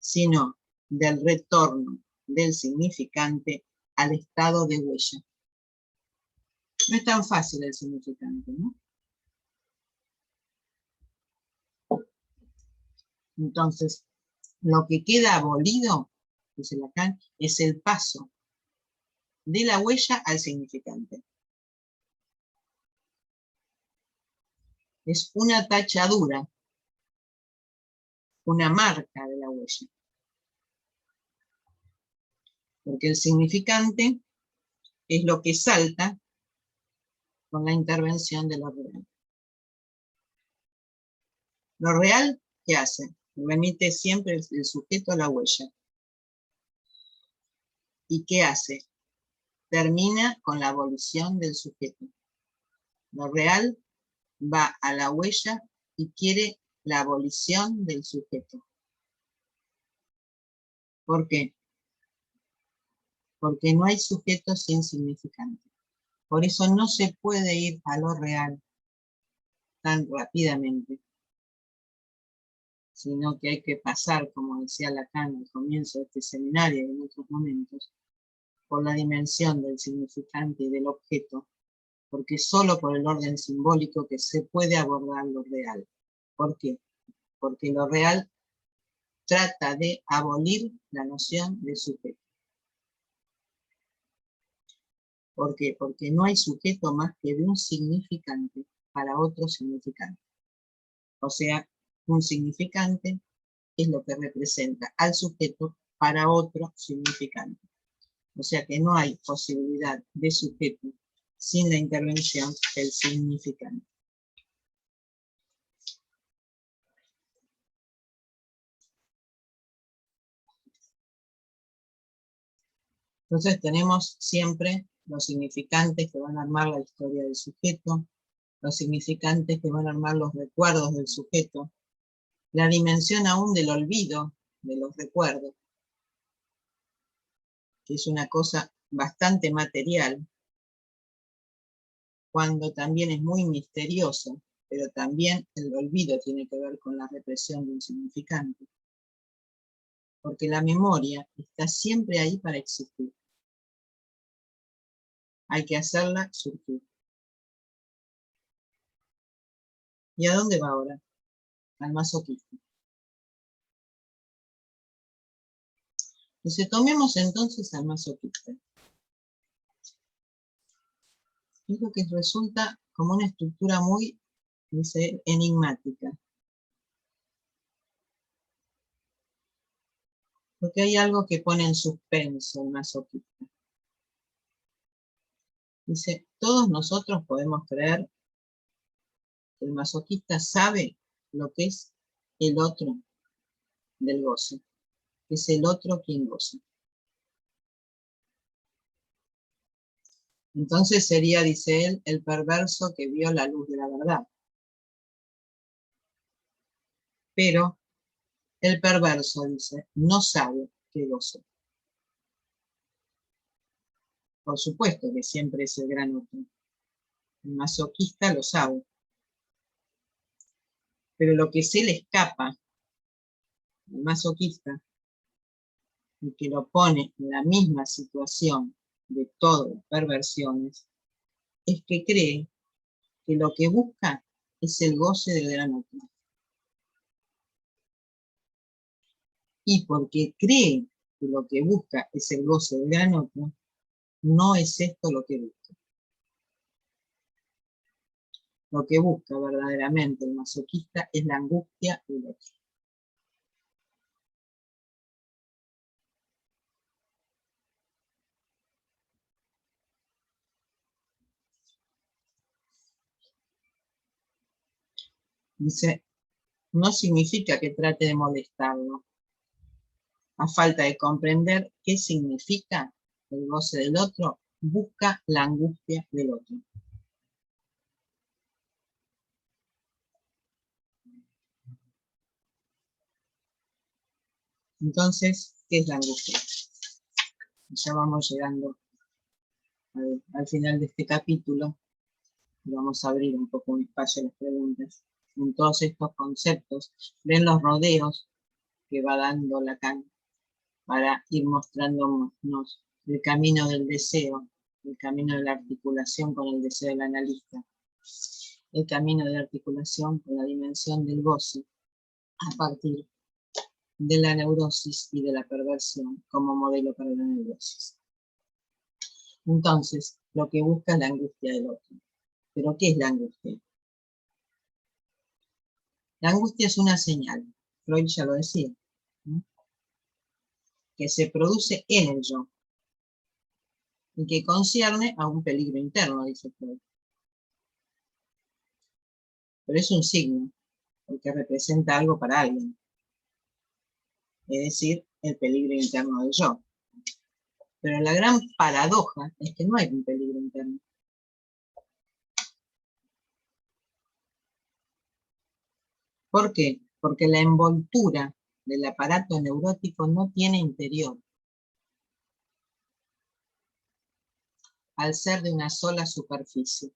sino del retorno del significante al estado de huella. No es tan fácil el significante, ¿no? Entonces, lo que queda abolido, dice Lacan, es el paso de la huella al significante. Es una tachadura, una marca de la huella. Porque el significante es lo que salta con la intervención de lo real. Lo real, ¿qué hace? Remite siempre el sujeto a la huella. ¿Y qué hace? Termina con la abolición del sujeto. Lo real va a la huella y quiere la abolición del sujeto. ¿Por qué? Porque no hay sujeto sin significante. Por eso no se puede ir a lo real tan rápidamente, sino que hay que pasar, como decía Lacan al comienzo de este seminario y en otros momentos, por la dimensión del significante y del objeto, porque solo por el orden simbólico que se puede abordar lo real. ¿Por qué? Porque lo real trata de abolir la noción de sujeto. ¿Por qué? Porque no hay sujeto más que de un significante para otro significante. O sea, un significante es lo que representa al sujeto para otro significante. O sea que no hay posibilidad de sujeto sin la intervención del significante. Entonces tenemos siempre los significantes que van a armar la historia del sujeto, los significantes que van a armar los recuerdos del sujeto, la dimensión aún del olvido de los recuerdos, que es una cosa bastante material, cuando también es muy misterioso, pero también el olvido tiene que ver con la represión de un significante. Porque la memoria está siempre ahí para existir. Hay que hacerla surgir. ¿Y a dónde va ahora? Al masoquista. Dice, tomemos entonces al masoquista. Es lo que resulta como una estructura muy, dice, enigmática. Porque hay algo que pone en suspenso el masoquista. Dice, todos nosotros podemos creer que el masoquista sabe lo que es el otro del goce, que es el otro quien goza. Entonces sería, dice él, el perverso que vio la luz de la verdad. Pero el perverso, dice, no sabe que goza. Por supuesto que siempre es el gran otro. El masoquista lo sabe. Pero lo que se le escapa al masoquista y que lo pone en la misma situación de todas las perversiones es que cree que lo que busca es el goce del gran otro. Y porque cree que lo que busca es el goce del gran otro, no es esto lo que busca. Lo que busca verdaderamente el masoquista es la angustia del otro. Dice, no significa que trate de molestarlo. A falta de comprender qué significa el goce del otro, busca la angustia del otro. Entonces, ¿qué es la angustia? Ya vamos llegando al final de este capítulo y vamos a abrir un poco un espacio a las preguntas. En todos estos conceptos, ven los rodeos que va dando Lacan para ir mostrándonos el camino del deseo, el camino de la articulación con el deseo del analista, el camino de articulación con la dimensión del goce, a partir de la neurosis y de la perversión como modelo para la neurosis. Entonces, lo que busca es la angustia del otro. ¿Pero qué es la angustia? La angustia es una señal, Freud ya lo decía, ¿no?, que se produce en el yo y que concierne a un peligro interno, dice Freud. Pero es un signo, porque representa algo para alguien, es decir, el peligro interno del yo. Pero la gran paradoja es que no hay un peligro interno. ¿Por qué? Porque la envoltura del aparato neurótico no tiene interior, al ser de una sola superficie.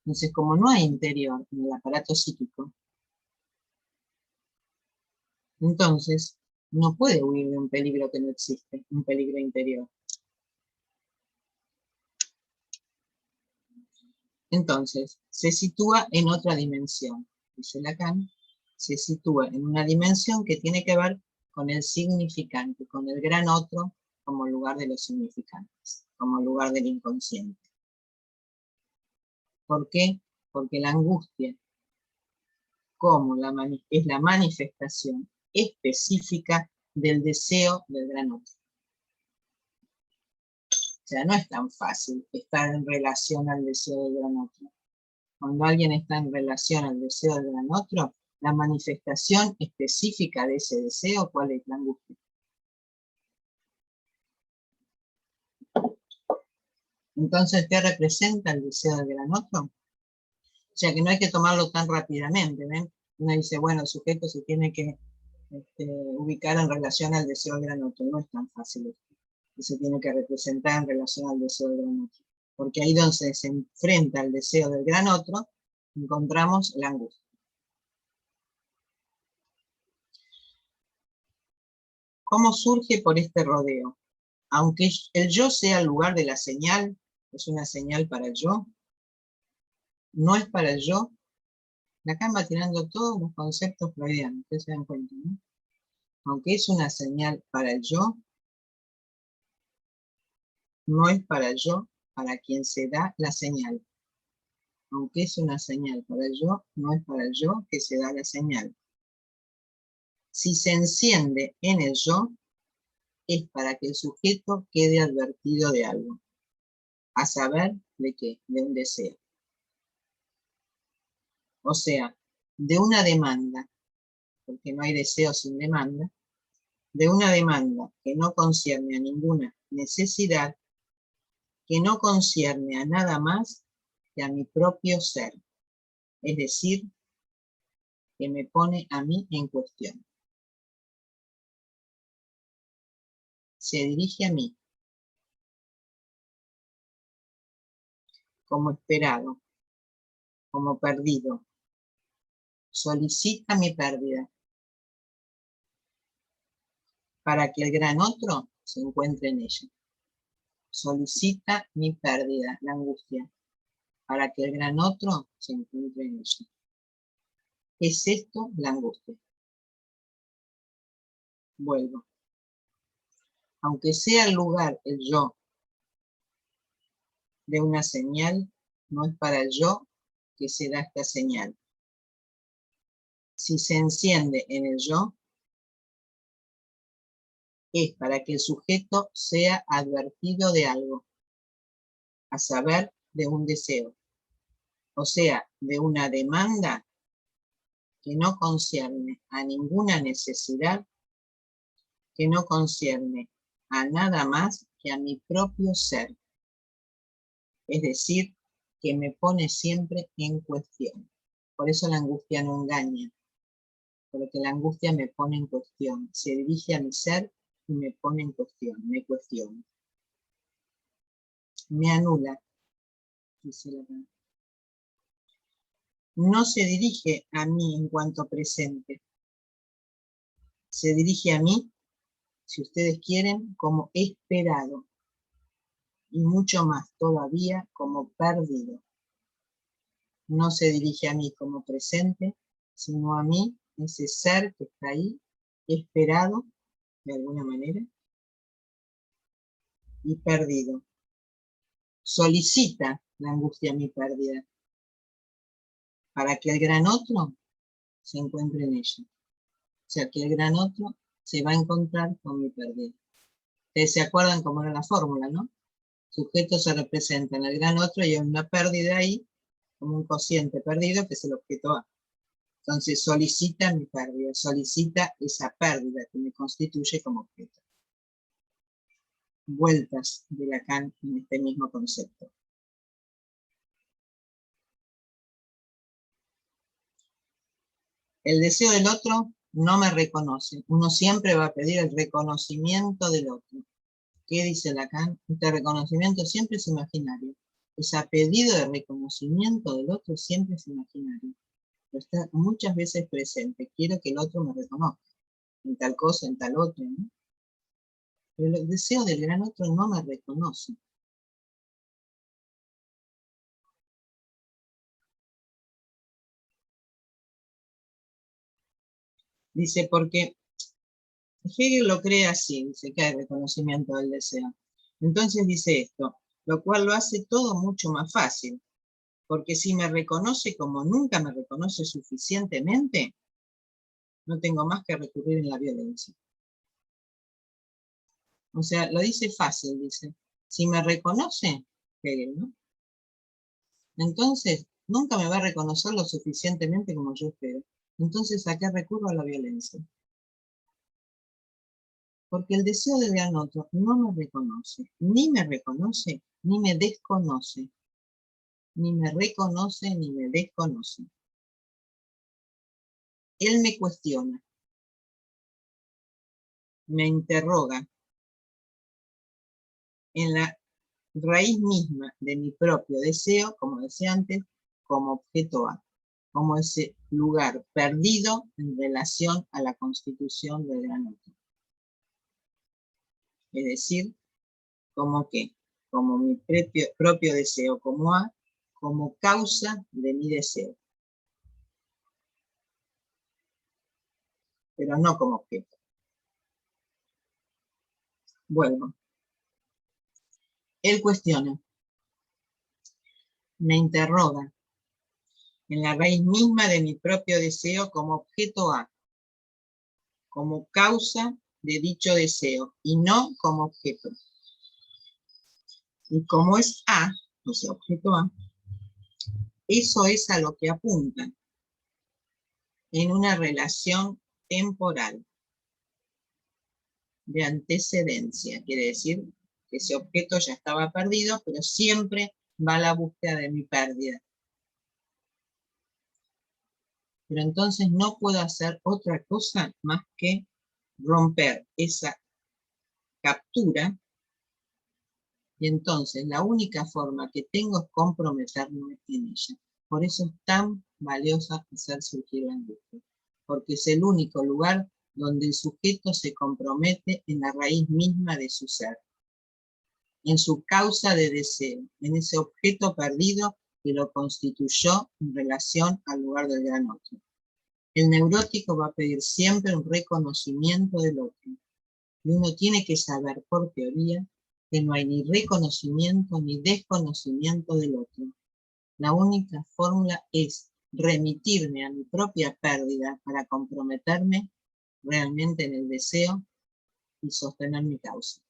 Entonces, como no hay interior en el aparato psíquico, entonces no puede huir de un peligro que no existe, un peligro interior. Entonces, se sitúa en otra dimensión, dice Lacan, se sitúa en una dimensión que tiene que ver con el significante, con el gran otro como lugar de los significantes, como lugar del inconsciente. ¿Por qué? Porque la angustia es la manifestación específica del deseo del gran otro. O sea, no es tan fácil estar en relación al deseo del gran otro. Cuando alguien está en relación al deseo del gran otro, la manifestación específica de ese deseo, ¿cuál es? La angustia. Entonces, ¿qué representa el deseo del gran otro? O sea, que no hay que tomarlo tan rápidamente, ¿ven? Uno dice, bueno, el sujeto se tiene que ubicar en relación al deseo del gran otro. No es tan fácil esto, que se tiene que representar en relación al deseo del gran otro. Porque ahí donde se enfrenta el deseo del gran otro, encontramos la angustia. ¿Cómo surge por este rodeo? Aunque el yo sea el lugar de la señal, es una señal para el yo, no es para el yo. Acá va tirando todos los conceptos freudianos, ustedes se dan cuenta, ¿no? Aunque es una señal para el yo, no es para el yo para quien se da la señal. Aunque es una señal para el yo, no es para el yo que se da la señal. Si se enciende en el yo, es para que el sujeto quede advertido de algo, a saber de qué, de un deseo. O sea, de una demanda, porque no hay deseo sin demanda, de una demanda que no concierne a ninguna necesidad, que no concierne a nada más que a mi propio ser, es decir, que me pone a mí en cuestión. Se dirige a mí, como esperado, como perdido, solicita mi pérdida, para que el gran otro se encuentre en ella. Solicita mi pérdida, la angustia, para que el gran otro se encuentre en ella. ¿Es esto la angustia? Vuelvo. Aunque sea el lugar, el yo, de una señal, no es para el yo que se da esta señal. Si se enciende en el yo, es para que el sujeto sea advertido de algo, a saber, de un deseo, o sea, de una demanda que no concierne a ninguna necesidad, que no concierne a nada más que a mi propio ser, es decir, que me pone siempre en cuestión. Por eso la angustia no engaña, porque la angustia me pone en cuestión, se dirige a mi ser y me pone en cuestión, me cuestiona. Me anula, dice la palabra. No se dirige a mí en cuanto presente, se dirige a mí, si ustedes quieren, como esperado, y mucho más todavía como perdido. No se dirige a mí como presente, sino a mí, ese ser que está ahí, esperado, de alguna manera, y perdido. Solicita la angustia mi pérdida, para que el gran otro se encuentre en ella. O sea, que el gran otro se va a encontrar con mi pérdida. Ustedes se acuerdan cómo era la fórmula, ¿no? Sujeto se representa en el gran otro y hay una pérdida ahí, como un cociente perdido, que es el objeto A. Entonces solicita mi pérdida, solicita esa pérdida que me constituye como objeto. Vueltas de Lacan en este mismo concepto. El deseo del otro no me reconoce. Uno siempre va a pedir el reconocimiento del otro. ¿Qué dice Lacan? Este reconocimiento siempre es imaginario. Ese pedido de reconocimiento del otro siempre es imaginario. Pero está muchas veces presente. Quiero que el otro me reconozca. En tal cosa, en tal otro, ¿no? Pero el deseo del gran otro no me reconoce. Dice, porque Hegel lo cree así, dice que hay reconocimiento del deseo. Entonces dice esto, lo cual lo hace todo mucho más fácil, porque si me reconoce como nunca me reconoce suficientemente, no tengo más que recurrir en la violencia. O sea, lo dice fácil, dice, si me reconoce, Hegel, ¿no? Entonces, nunca me va a reconocer lo suficientemente como yo espero. Entonces, ¿a qué recurro? A la violencia. Porque el deseo del gran otro no me reconoce, ni me reconoce, ni me desconoce, ni me reconoce, ni me desconoce. Él me cuestiona, me interroga en la raíz misma de mi propio deseo, como decía antes, como objeto A, como ese lugar perdido en relación a la constitución del gran otro. Es decir, como qué, como mi propio deseo, como A, como causa de mi deseo, pero no como objeto. Vuelvo. Él cuestiona, me interroga en la raíz misma de mi propio deseo como objeto A, como causa de dicho deseo, y no como objeto. Y como es A, o sea, objeto A, eso es a lo que apunta en una relación temporal de antecedencia. Quiere decir que ese objeto ya estaba perdido, pero siempre va a la búsqueda de mi pérdida. Pero entonces no puedo hacer otra cosa más que romper esa captura, y entonces la única forma que tengo es comprometerme en ella. Por eso es tan valiosa hacer surgir la angustia, porque es el único lugar donde el sujeto se compromete en la raíz misma de su ser, en su causa de deseo, en ese objeto perdido que lo constituyó en relación al lugar del gran otro. El neurótico va a pedir siempre un reconocimiento del otro, y uno tiene que saber por teoría que no hay ni reconocimiento ni desconocimiento del otro. La única fórmula es remitirme a mi propia pérdida para comprometerme realmente en el deseo y sostener mi causa.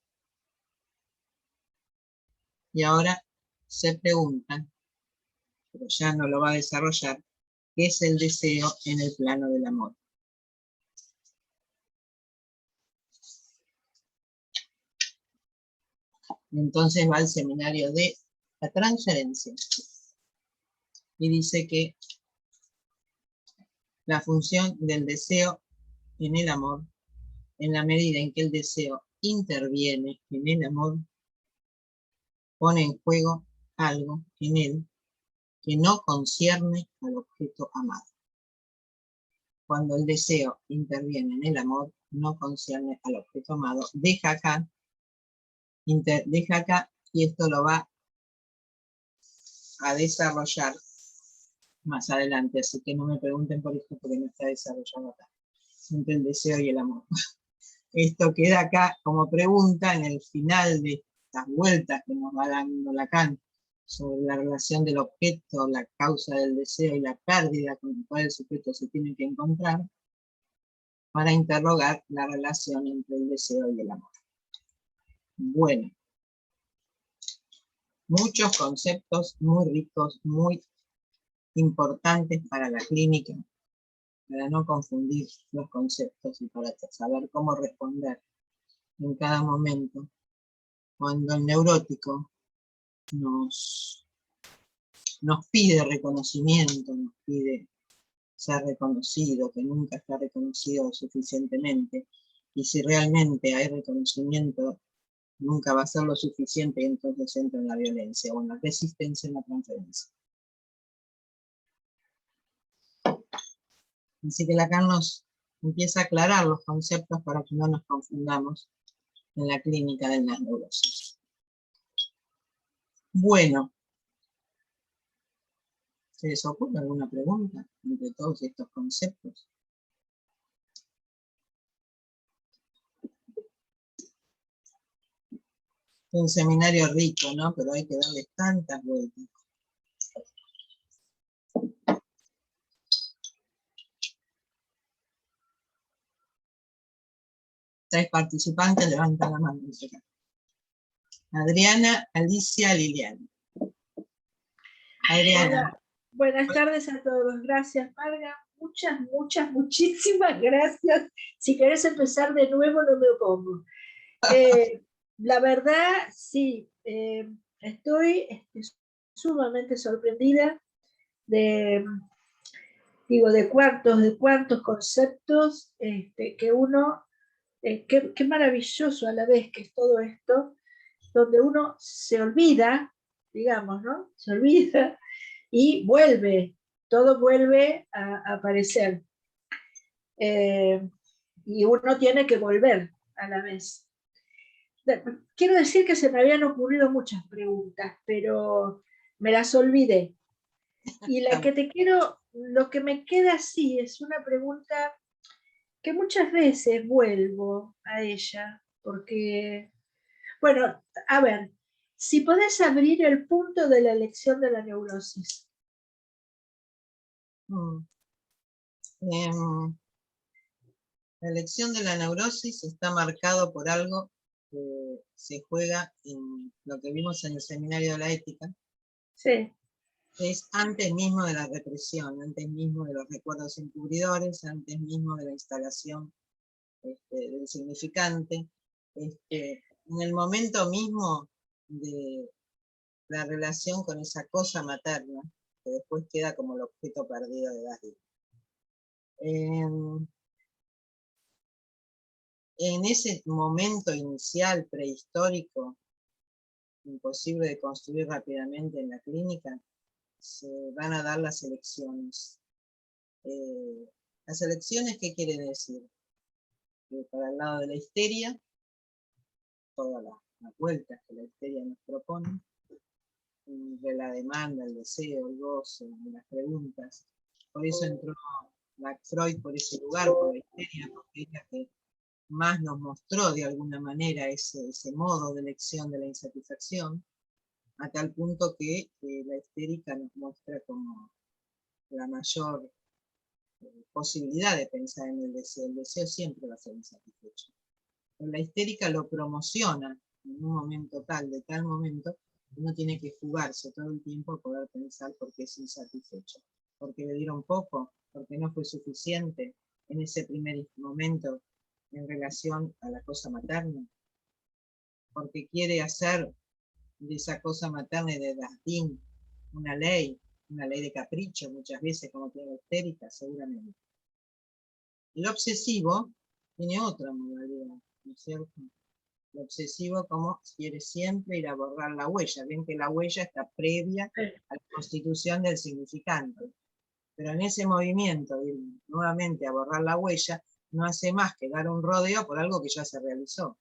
Y ahora se preguntan, pero ya no lo va a desarrollar, ¿qué es el deseo en el plano del amor? Entonces va al seminario de la transferencia y dice que la función del deseo en el amor, en la medida en que el deseo interviene en el amor, pone en juego algo en él que no concierne al objeto amado. Cuando el deseo interviene en el amor, no concierne al objeto amado, deja acá, y esto lo va a desarrollar más adelante, así que no me pregunten por esto porque no está desarrollado acá, entre el deseo y el amor. Esto queda acá como pregunta en el final de estas vueltas que nos va dando Lacan sobre la relación del objeto, la causa del deseo y la pérdida con la cual el sujeto se tiene que encontrar, para interrogar la relación entre el deseo y el amor. Bueno, muchos conceptos muy ricos, muy importantes para la clínica, para no confundir los conceptos y para saber cómo responder en cada momento. Cuando el neurótico nos pide reconocimiento, nos pide ser reconocido, que nunca está reconocido suficientemente, y si realmente hay reconocimiento, nunca va a ser lo suficiente, y entonces entra en la violencia o en la resistencia en la transferencia. Así que Lacan nos empieza a aclarar los conceptos para que no nos confundamos en la clínica de las neurosis. Bueno, ¿se les ocurre alguna pregunta entre todos estos conceptos? Es un seminario rico, ¿no? Pero hay que darles tantas vueltas. Tres participantes levantan la mano. Adriana, Alicia, Liliana. Adriana. Hola. Buenas tardes a todos. Gracias, Marga. Muchísimas gracias. Si querés empezar de nuevo, no me opongo. La verdad, sí, estoy sumamente sorprendida de, digo, de cuartos conceptos que uno, qué maravilloso a la vez que es todo esto, donde uno se olvida, digamos, ¿no? Se olvida y vuelve, todo vuelve a aparecer. Y uno tiene que volver a la vez. Quiero decir que se me habían ocurrido muchas preguntas, pero me las olvidé. Y la que te quiero, lo que me queda así es una pregunta que muchas veces vuelvo a ella, porque, bueno, a ver, si podés abrir el punto de la elección de la neurosis. La elección de la neurosis está marcado por algo que se juega en lo que vimos en el seminario de la ética. Sí. Es antes mismo de la represión, antes mismo de los recuerdos encubridores, antes mismo de la instalación del significante, en el momento mismo de la relación con esa cosa materna, que después queda como el objeto perdido de Gasly. En ese momento inicial prehistórico, imposible de construir rápidamente en la clínica, se van a dar las elecciones. ¿Las elecciones qué quiere decir? Que para el lado de la histeria, todas las vueltas que la histeria nos propone, de la demanda, el deseo, el goce, las preguntas. Por eso entró Freud por ese lugar, por la histeria, porque es la que más nos mostró de alguna manera ese modo de elección de la insatisfacción, a tal punto que la histérica nos muestra como la mayor posibilidad de pensar en el deseo. El deseo siempre va a ser insatisfecho. Pero la histérica lo promociona en un momento tal, de tal momento, uno tiene que jugarse todo el tiempo a poder pensar por qué es insatisfecho. Porque le dieron poco, porque no fue suficiente en ese primer momento en relación a la cosa materna, porque quiere hacer de esa cosa materna y de Dasdin una ley de capricho, muchas veces como tiene la histérica, seguramente. El obsesivo tiene otra modalidad, ¿no es cierto? El obsesivo como quiere siempre ir a borrar la huella. Ven que la huella está previa a la constitución del significante. Pero en ese movimiento, de ir nuevamente a borrar la huella, no hace más que dar un rodeo por algo que ya se realizó. O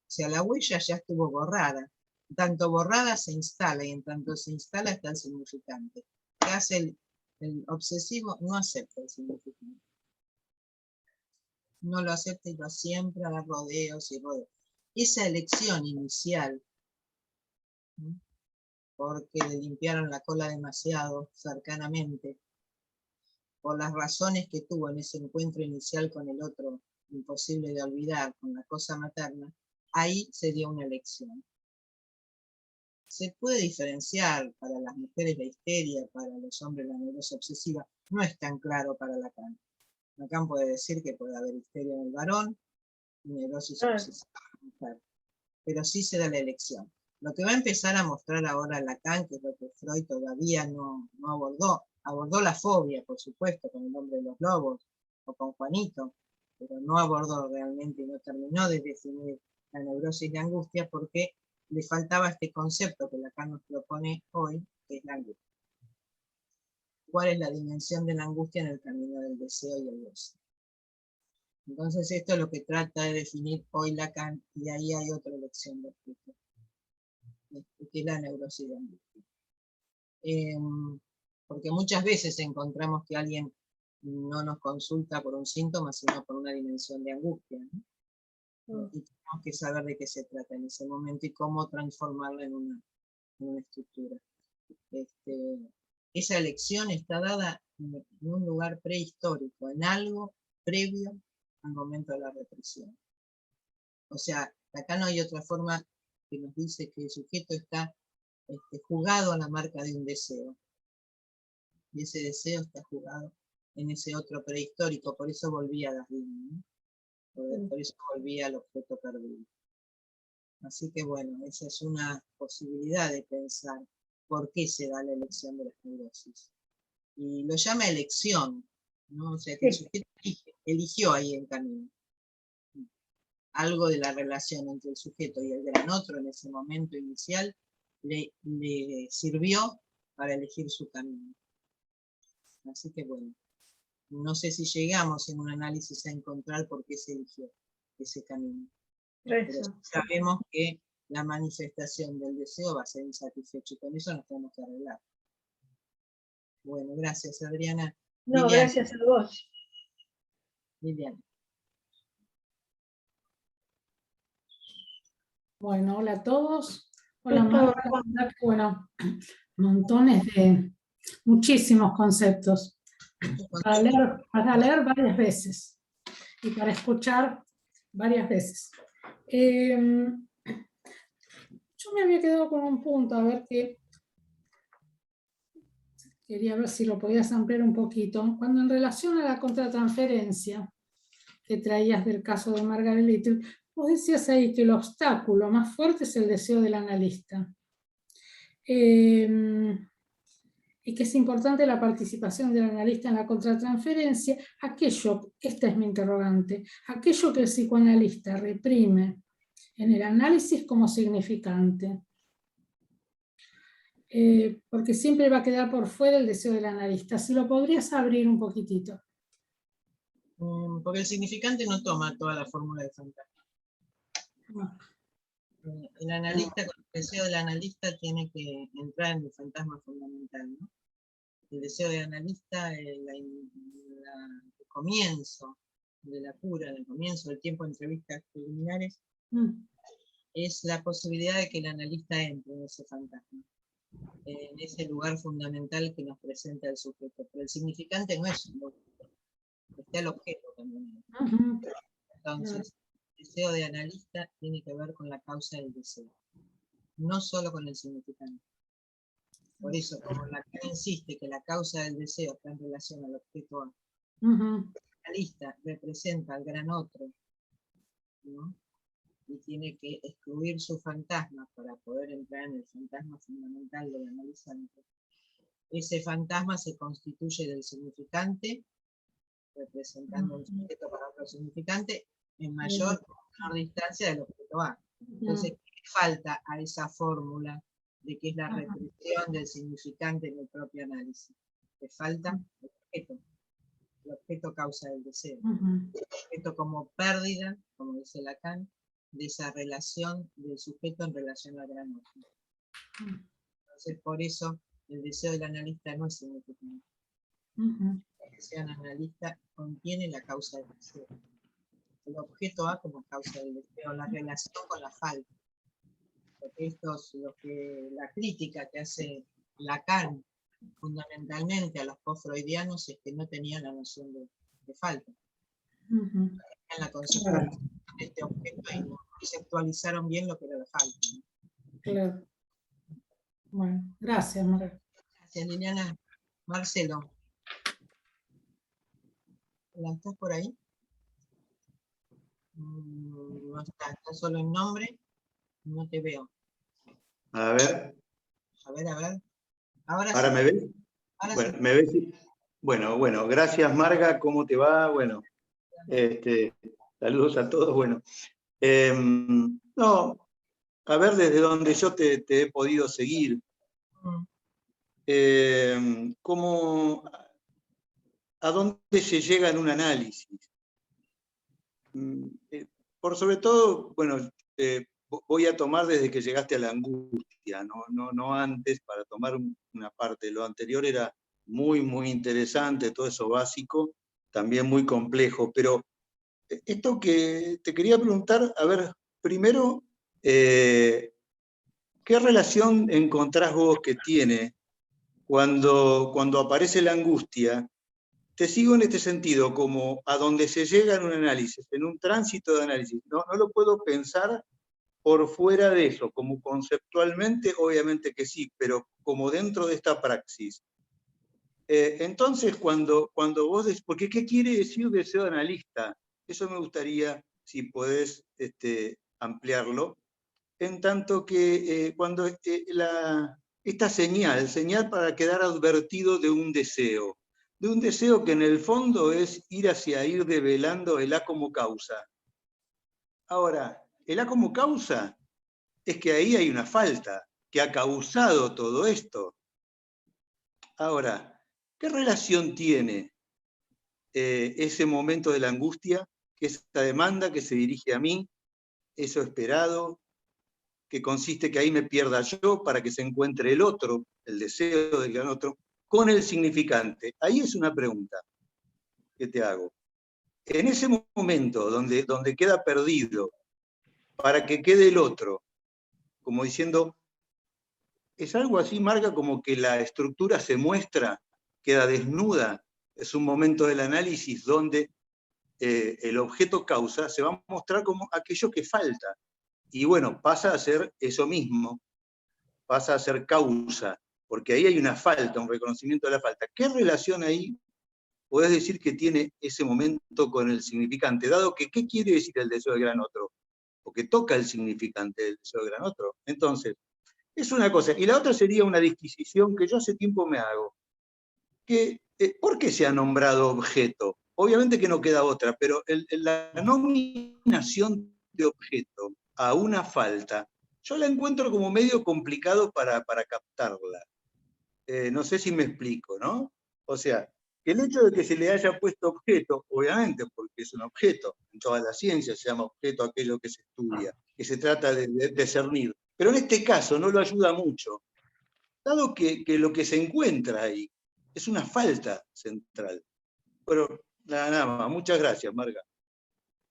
sea, la huella ya estuvo borrada. En tanto borrada se instala, y en tanto se instala está el significante. ¿Qué hace el obsesivo? No acepta el significante. No lo acepta y va siempre a dar rodeos y rodeos. Esa elección inicial, ¿sí? Porque le limpiaron la cola demasiado cercanamente, por las razones que tuvo en ese encuentro inicial con el otro, imposible de olvidar, con la cosa materna, ahí se dio una elección. Se puede diferenciar para las mujeres la histeria, para los hombres la neurosis obsesiva, no es tan claro para Lacan. Lacan puede decir que puede haber histeria en el varón y neurosis obsesiva en la mujer, pero sí se da la elección. Lo que va a empezar a mostrar ahora Lacan, que es lo que Freud todavía no abordó la fobia, por supuesto, con el hombre de los lobos, o con Juanito, pero no abordó realmente, no terminó de definir la neurosis de angustia, porque le faltaba este concepto que Lacan nos propone hoy, que es la angustia. ¿Cuál es la dimensión de la angustia en el camino del deseo y el goce? Entonces esto es lo que trata de definir hoy Lacan, y ahí hay otra elección de objeto, que es la neurosis de angustia. Porque muchas veces encontramos que alguien no nos consulta por un síntoma, sino por una dimensión de angustia, ¿no? Y tenemos que saber de qué se trata en ese momento y cómo transformarla en una estructura. Esa elección está dada en un lugar prehistórico, en algo previo al momento de la represión. O sea, acá no hay otra forma que nos dice que el sujeto está jugado a la marca de un deseo. Y ese deseo está jugado en ese otro prehistórico, por eso volvía a Dasdin, ¿no? Por eso volvía al objeto perdido. Así que bueno, esa es una posibilidad de pensar por qué se da la elección de las neurosis. Y lo llama elección, ¿no? O sea que el sujeto eligió ahí el camino. Algo de la relación entre el sujeto y el gran otro en ese momento inicial le sirvió para elegir su camino. Así que bueno, no sé si llegamos en un análisis a encontrar por qué se eligió ese camino. Pero sabemos que la manifestación del deseo va a ser insatisfecho y con eso nos tenemos que arreglar. Bueno, gracias Adriana. No, Liliana. Gracias a vos. Liliana. Bueno, hola a todos. Hola Marta. Bueno, montones de, muchísimos conceptos para leer varias veces y para escuchar varias veces. Yo me había quedado con un punto, a ver qué. Quería ver si lo podías ampliar un poquito. Cuando en relación a la contratransferencia que traías del caso de Margaret Little, vos decías ahí que el obstáculo más fuerte es el deseo del analista. Y que es importante la participación del analista en la contratransferencia, aquello, esta es mi interrogante, aquello que el psicoanalista reprime en el análisis como significante. Porque siempre va a quedar por fuera el deseo del analista. Si lo podrías abrir un poquitito. Porque el significante no toma toda la fórmula de fantasma. No. El analista, con el deseo del analista, tiene que entrar en el fantasma fundamental, ¿no? El deseo del analista, el comienzo de la cura, el comienzo del tiempo de entrevistas preliminares, es la posibilidad de que el analista entre en ese fantasma, en ese lugar fundamental que nos presenta el sujeto. Pero el significante no es un objeto, está el objeto también. Entonces, el deseo de analista tiene que ver con la causa del deseo, no solo con el significante. Por eso, como Lacan insiste que la causa del deseo está en relación al objeto A, el analista representa al gran otro, ¿no? Y tiene que excluir su fantasma para poder entrar en el fantasma fundamental del analizante. Ese fantasma se constituye del significante, representando un sujeto para otro significante, en mayor o menor distancia del objeto A. Entonces, ¿qué falta a esa fórmula de que es la represión del significante en el propio análisis? Le falta el objeto causa del deseo. El objeto como pérdida, como dice Lacan, de esa relación del sujeto en relación al gran otro. Entonces, por eso, el deseo del analista no es significante. El deseo del analista contiene la causa del deseo. El objeto A como causa del deseo, la relación con la falta. Porque esto es lo que la crítica que hace Lacan fundamentalmente a los post-freudianos es que no tenían la noción de falta. Tenían la consecuencia de este objeto y no conceptualizaron bien lo que era la falta, ¿no? Claro. Bueno, gracias, María. Gracias, Liliana. Marcelo. ¿Estás por ahí? No está, está solo en nombre. No te veo. A ver. A ver. Ahora sí. ¿Me ves? Ahora bueno, sí. ¿me ves? Bueno, gracias Marga, ¿cómo te va? Bueno, saludos a todos. Bueno, no, a ver desde donde yo te he podido seguir. ¿A dónde se llega en un análisis? Por sobre todo, bueno, voy a tomar desde que llegaste a la angustia, no antes, para tomar una parte. Lo anterior era muy, muy interesante, todo eso básico, también muy complejo, pero esto que te quería preguntar, a ver, primero, ¿qué relación encontrás vos que tiene cuando aparece la angustia? Te sigo en este sentido, como a donde se llega en un análisis, en un tránsito de análisis. No lo puedo pensar por fuera de eso, como conceptualmente, obviamente que sí, pero como dentro de esta praxis. Entonces, cuando vos decís, porque ¿qué quiere decir deseo de analista? Eso me gustaría, si podés ampliarlo. en tanto que cuando esta señal para quedar advertido de un deseo que en el fondo es ir develando el A como causa. Ahora, el A como causa es que ahí hay una falta que ha causado todo esto. Ahora, ¿qué relación tiene ese momento de la angustia, esa demanda que se dirige a mí, eso esperado, que consiste que ahí me pierda yo para que se encuentre el otro, el deseo del gran otro, con el significante? Ahí es una pregunta que te hago. En ese momento donde queda perdido, para que quede el otro, como diciendo, es algo así, Marga, como que la estructura se muestra, queda desnuda, es un momento del análisis donde el objeto causa se va a mostrar como aquello que falta. Y bueno, pasa a ser eso mismo, pasa a ser causa, porque ahí hay una falta, un reconocimiento de la falta. ¿Qué relación ahí podés decir que tiene ese momento con el significante? Dado que, ¿qué quiere decir el deseo del gran otro? Porque toca el significante del deseo del gran otro. Entonces, es una cosa. Y la otra sería una disquisición que yo hace tiempo me hago. Que, ¿por qué se ha nombrado objeto? Obviamente que no queda otra, pero la nominación de objeto a una falta, yo la encuentro como medio complicado para captarla. No sé si me explico, ¿no? O sea, que el hecho de que se le haya puesto objeto, obviamente, porque es un objeto, en toda la ciencia se llama objeto aquello que se estudia, que se trata de discernir, pero en este caso no lo ayuda mucho, dado que lo que se encuentra ahí es una falta central. Pero nada más, muchas gracias, Marga.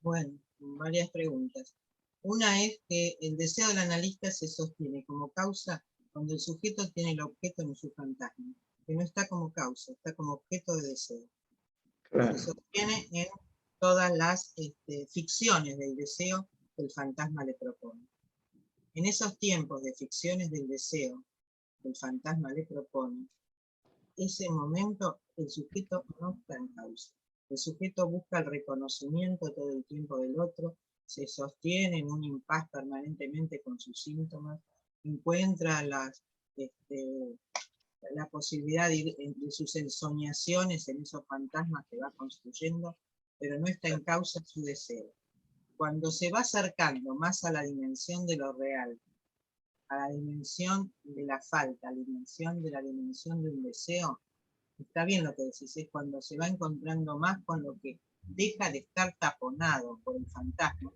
Bueno, varias preguntas. Una es que el deseo del analista se sostiene como causa cuando el sujeto tiene el objeto en su fantasma, que no está como causa, está como objeto de deseo. Se sostiene en todas las ficciones del deseo que el fantasma le propone. En esos tiempos de ficciones del deseo que el fantasma le propone, ese momento el sujeto no está en causa. El sujeto busca el reconocimiento todo el tiempo del otro, se sostiene en un impas permanentemente con sus síntomas, encuentra la posibilidad de sus ensoñaciones en esos fantasmas que va construyendo, pero no está en causa su deseo. Cuando se va acercando más a la dimensión de lo real, a la dimensión de la falta, a la dimensión de un deseo, está bien lo que decís, es cuando se va encontrando más con lo que deja de estar taponado por el fantasma,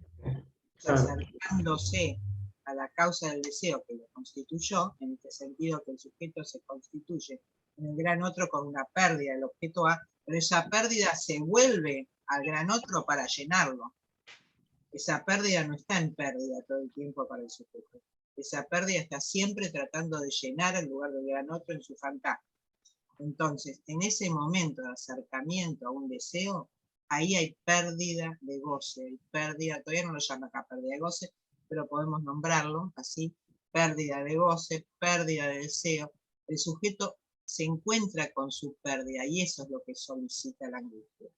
acercándose a la causa del deseo que lo constituyó, en este sentido que el sujeto se constituye en el gran otro con una pérdida del objeto A, pero esa pérdida se vuelve al gran otro para llenarlo. Esa pérdida no está en pérdida todo el tiempo para el sujeto. Esa pérdida está siempre tratando de llenar el lugar del gran otro en su fantasma. Entonces, en ese momento de acercamiento a un deseo, ahí hay pérdida de goce, hay pérdida, todavía no lo llama acá pérdida de goce, pero podemos nombrarlo así, pérdida de goce, pérdida de deseo. El sujeto se encuentra con su pérdida y eso es lo que solicita la angustia,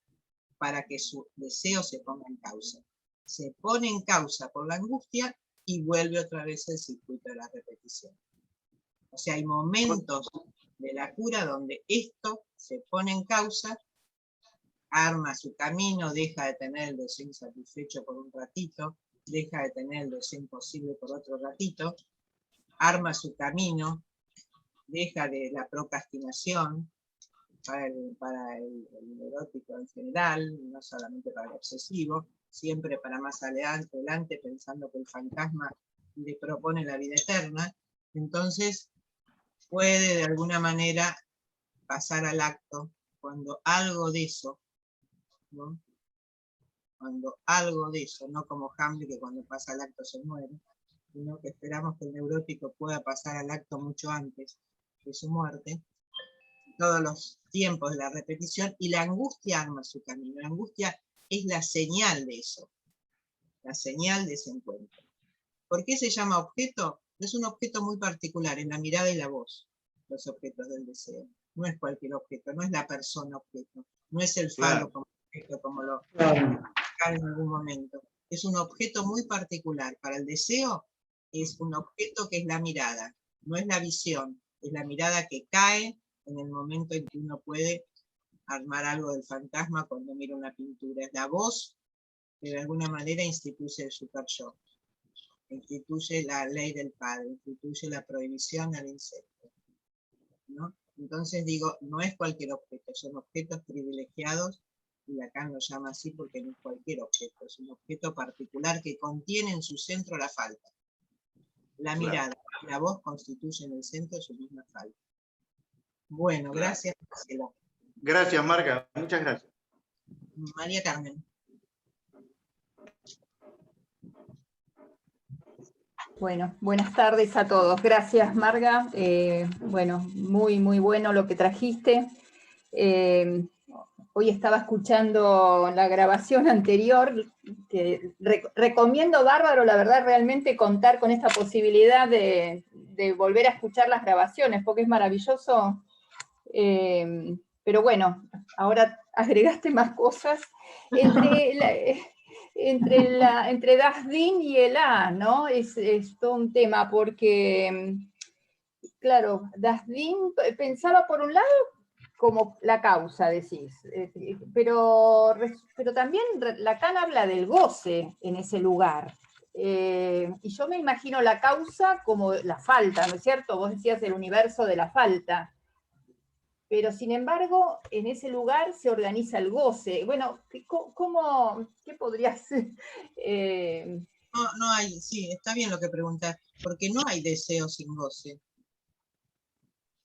para que su deseo se ponga en causa. Se pone en causa por la angustia y vuelve otra vez el circuito de la repetición. O sea, hay momentos de la cura donde esto se pone en causa, arma su camino, deja de tener el deseo insatisfecho por un ratito, deja de tener el deseo imposible por otro ratito, arma su camino, deja de la procrastinación para el erótico en general, no solamente para el obsesivo, siempre para más adelante, pensando que el fantasma le propone la vida eterna. Entonces, puede de alguna manera pasar al acto cuando algo de eso, ¿no? Cuando algo de eso, no como Hamlet que cuando pasa al acto se muere, sino que esperamos que el neurótico pueda pasar al acto mucho antes de su muerte, todos los tiempos de la repetición, y la angustia arma su camino. La angustia es la señal de eso, la señal de ese encuentro. ¿Por qué se llama objeto? Es un objeto muy particular en la mirada y la voz, los objetos del deseo. No es cualquier objeto, no es la persona objeto, no es el falo como objeto, como lo en algún momento. Es un objeto muy particular. Para el deseo es un objeto que es la mirada, no es la visión, es la mirada que cae en el momento en que uno puede armar algo del fantasma cuando mira una pintura. Es la voz que de alguna manera instituye el super yo, instituye la ley del padre, instituye la prohibición al incesto, ¿no? Entonces digo, no es cualquier objeto, son objetos privilegiados, y Lacan lo llama así porque no es cualquier objeto, es un objeto particular que contiene en su centro la falta. La mirada y la voz constituyen el centro de su misma falta. Bueno, gracias, Marcelo. Gracias, Marga, muchas gracias. María Carmen. Bueno, buenas tardes a todos. Gracias, Marga. Bueno, muy bueno lo que trajiste. Hoy estaba escuchando la grabación anterior, que recomiendo bárbaro, la verdad, realmente contar con esta posibilidad de volver a escuchar las grabaciones, porque es maravilloso. Pero bueno, ahora agregaste más cosas. Entre Das Din y el A, ¿no? Es todo un tema, porque, claro, Das Din pensaba por un lado como la causa, decís, pero también Lacan habla del goce en ese lugar. Y yo me imagino la causa como la falta, ¿no es cierto? Vos decías el universo de la falta. Pero sin embargo, en ese lugar se organiza el goce. Bueno, ¿qué podría ser? No hay, sí, está bien lo que preguntas, porque no hay deseo sin goce.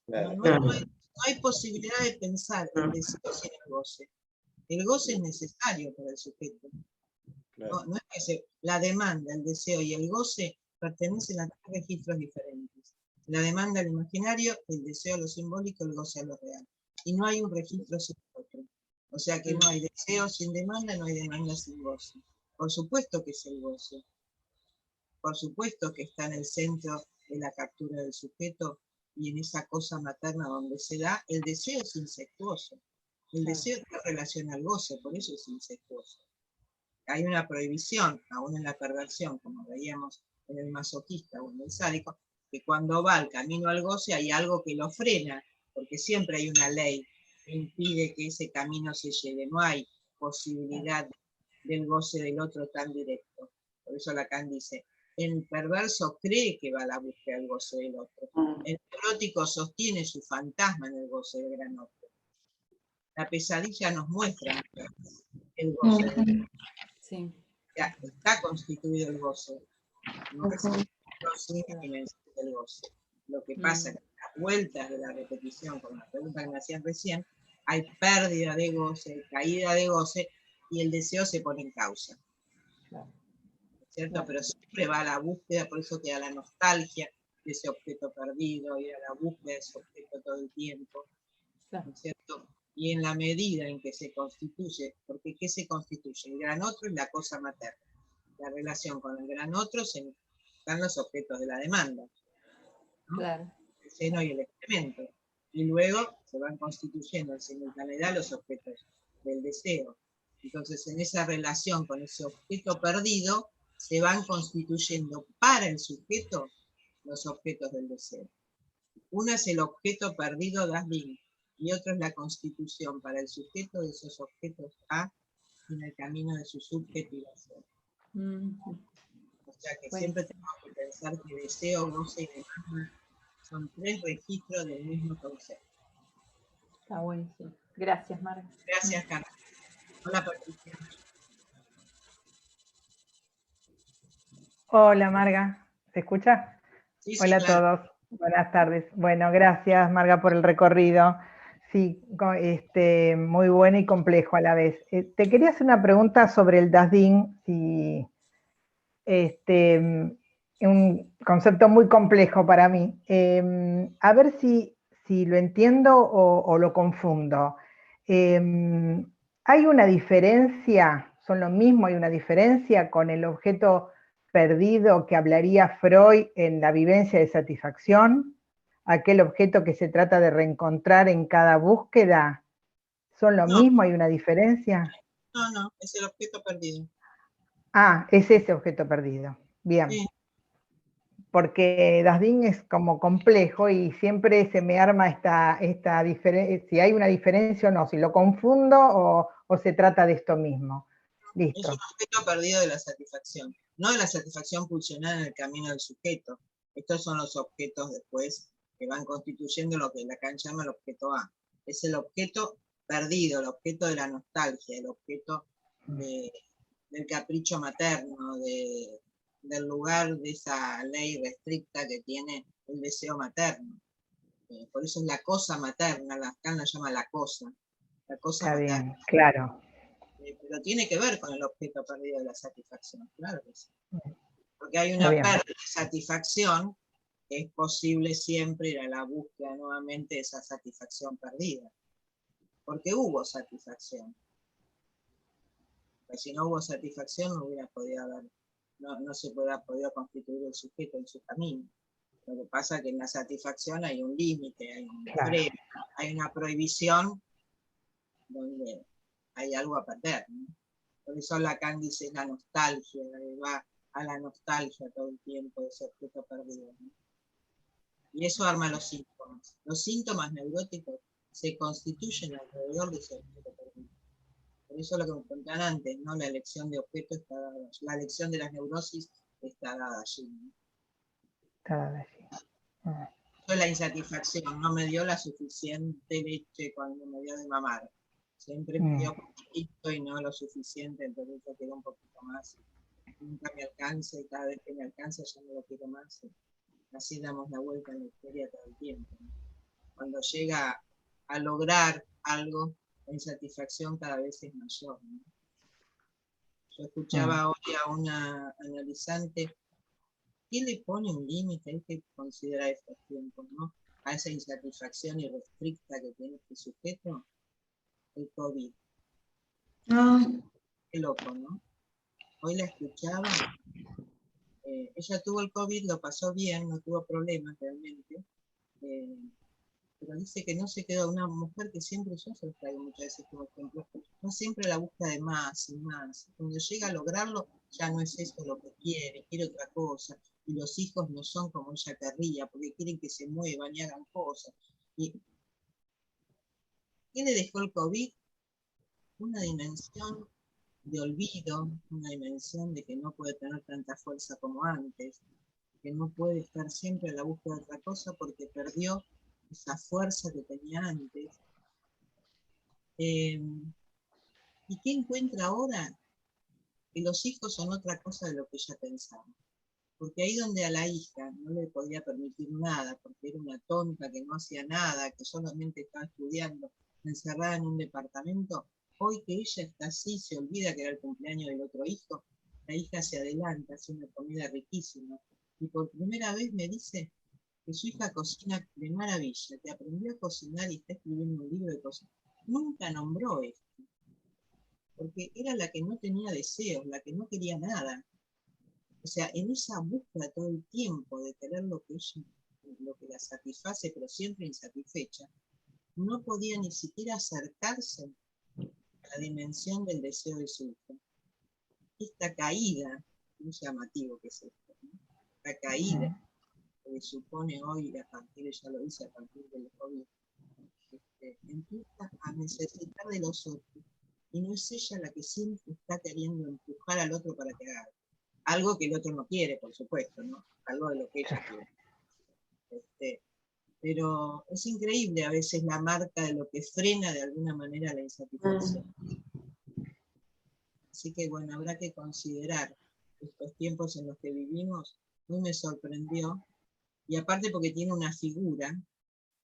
No hay posibilidad de pensar el deseo sin el goce. El goce es necesario para el sujeto. No es que la demanda, el deseo y el goce pertenecen a tres registros diferentes. La demanda al imaginario, el deseo a lo simbólico, el goce a lo real. Y no hay un registro sin otro. O sea que no hay deseo sin demanda, no hay demanda sin goce. Por supuesto que es el goce. Por supuesto que está en el centro de la captura del sujeto y en esa cosa materna donde se da, el deseo es incestuoso. El deseo está en relación al goce, por eso es incestuoso. Hay una prohibición, aún en la perversión, como veíamos en el masoquista o en el sádico, que cuando va al camino al goce hay algo que lo frena, porque siempre hay una ley que impide que ese camino se lleve, no hay posibilidad del goce del otro tan directo. Por eso Lacan dice, el perverso cree que va a la búsqueda del goce del otro. El neurótico sostiene su fantasma en el goce del gran otro. La pesadilla nos muestra el goce del otro. Sí. Ya está constituido el goce. No es el del goce. Lo que pasa es que a las vueltas de la repetición, con la pregunta que me hacían recién, hay pérdida de goce, caída de goce, y el deseo se pone en causa. ¿Cierto? Pero siempre va a la búsqueda, por eso queda la nostalgia de ese objeto perdido, y a la búsqueda de ese objeto todo el tiempo. ¿No es cierto? Y en la medida en que se constituye, porque ¿qué se constituye? El gran otro es la cosa materna. La relación con el gran otro están los objetos de la demanda, ¿no? Claro. El seno y el excremento. Y luego se van constituyendo en simultaneidad los objetos del deseo. Entonces, en esa relación con ese objeto perdido, se van constituyendo para el sujeto los objetos del deseo. Uno es el objeto perdido Das Din, y otro es la constitución para el sujeto de esos objetos A en el camino de su subjetivación. O sea que siempre tenemos que pensar que deseo, goce y demanda son tres registros del mismo concepto. Está buenísimo. Gracias, Marga. Gracias, Carmen. Hola, Patricia. Hola, Marga. ¿Se escucha? Sí, Hola claro. a todos. Buenas tardes. Bueno, gracias, Marga, por el recorrido. Sí, muy bueno y complejo a la vez. Te quería hacer una pregunta sobre el Das Din, un concepto muy complejo para mí. A ver si lo entiendo o lo confundo. ¿Hay una diferencia, son lo mismo, hay una diferencia con el objeto perdido que hablaría Freud en la vivencia de satisfacción? ¿Aquel objeto que se trata de reencontrar en cada búsqueda? ¿Son lo mismo? ¿Hay una diferencia? No, es el objeto perdido. Ah, es ese objeto perdido. Bien. Sí. porque Dasdin es como complejo y siempre se me arma esta diferencia, si hay una diferencia o no, si lo confundo o se trata de esto mismo. Listo. Es un objeto perdido de la satisfacción, no de la satisfacción pulsional en el camino del sujeto. Estos son los objetos después que van constituyendo lo que Lacan llama el objeto A. Es el objeto perdido, el objeto de la nostalgia, el objeto del capricho materno, del lugar de esa ley restricta que tiene el deseo materno. Por eso es la cosa materna, Lacan la llama la cosa Está materna. bien, claro. Pero tiene que ver con el objeto perdido de la satisfacción, claro que sí. Porque hay Está una bien. pérdida de satisfacción, que es posible siempre ir a la búsqueda nuevamente de esa satisfacción perdida. Porque hubo satisfacción. Porque si no hubo satisfacción no hubiera podido haber, no se hubiera podido constituir el sujeto en su camino. Lo que pasa es que en la satisfacción hay un límite, hay un freno, hay una prohibición donde hay algo a perder, ¿no? Por eso Lacan dice la nostalgia, va a la nostalgia todo el tiempo de ese objeto perdido, ¿no? Y eso arma los síntomas. Los síntomas neuróticos se constituyen alrededor de ese objeto perdido. Por eso lo que me contaban antes, ¿no? La elección de objetos está dada, la elección de las neurosis está dada allí, ¿no? Está dada allí. La insatisfacción, no me dio la suficiente leche cuando me dio de mamar. Siempre me dio poquito y no lo suficiente, entonces yo quiero un poquito más. Nunca me alcanza y cada vez que me alcanza ya no lo quiero más. Así damos la vuelta en la historia todo el tiempo, ¿no? Cuando llega a lograr algo, la insatisfacción cada vez es mayor, ¿no? Yo escuchaba hoy a una analizante. ¿Quién le pone un límite? Hay que considerar estos tiempos, ¿no? A esa insatisfacción irrestricta que tiene este sujeto, el COVID. Qué loco, ¿no? Hoy la escuchaba. Ella tuvo el COVID, lo pasó bien, no tuvo problemas realmente. Pero dice que no se quedó, una mujer que siempre, yo se lo traigo muchas veces como ejemplo, no siempre la busca de más y más. Cuando llega a lograrlo, ya no es eso lo que quiere otra cosa. Y los hijos no son como ella querría, porque quieren que se muevan y hagan cosas. ¿Y qué le dejó el COVID? Una dimensión de olvido, una dimensión de que no puede tener tanta fuerza como antes, que no puede estar siempre a la búsqueda de otra cosa porque perdió esa fuerza que tenía antes. ¿Y qué encuentra ahora? Que los hijos son otra cosa de lo que ella pensaba. Porque ahí donde a la hija no le podía permitir nada, porque era una tonta que no hacía nada, que solamente estaba estudiando, encerrada en un departamento, hoy que ella está así, se olvida que era el cumpleaños del otro hijo, la hija se adelanta, hace una comida riquísima. Y por primera vez me dice que su hija cocina de maravilla, que aprendió a cocinar y está escribiendo un libro de cocina. Nunca nombró esto, porque era la que no tenía deseos, la que no quería nada. O sea, en esa búsqueda todo el tiempo de querer lo que ella, lo que la satisface, pero siempre insatisfecha, no podía ni siquiera acercarse a la dimensión del deseo de su hija. Esta caída, muy llamativo que es esto, ¿no? Esta caída que supone hoy, a partir, ya lo dice, a partir del COVID, empieza a necesitar de los otros. Y no es ella la que siempre está queriendo empujar al otro para que haga algo que el otro no quiere, por supuesto, ¿no? Algo de lo que ella quiere. Pero es increíble a veces la marca de lo que frena de alguna manera la insatisfacción. Así que bueno, habrá que considerar estos tiempos en los que vivimos. Hoy me sorprendió, y aparte porque tiene una figura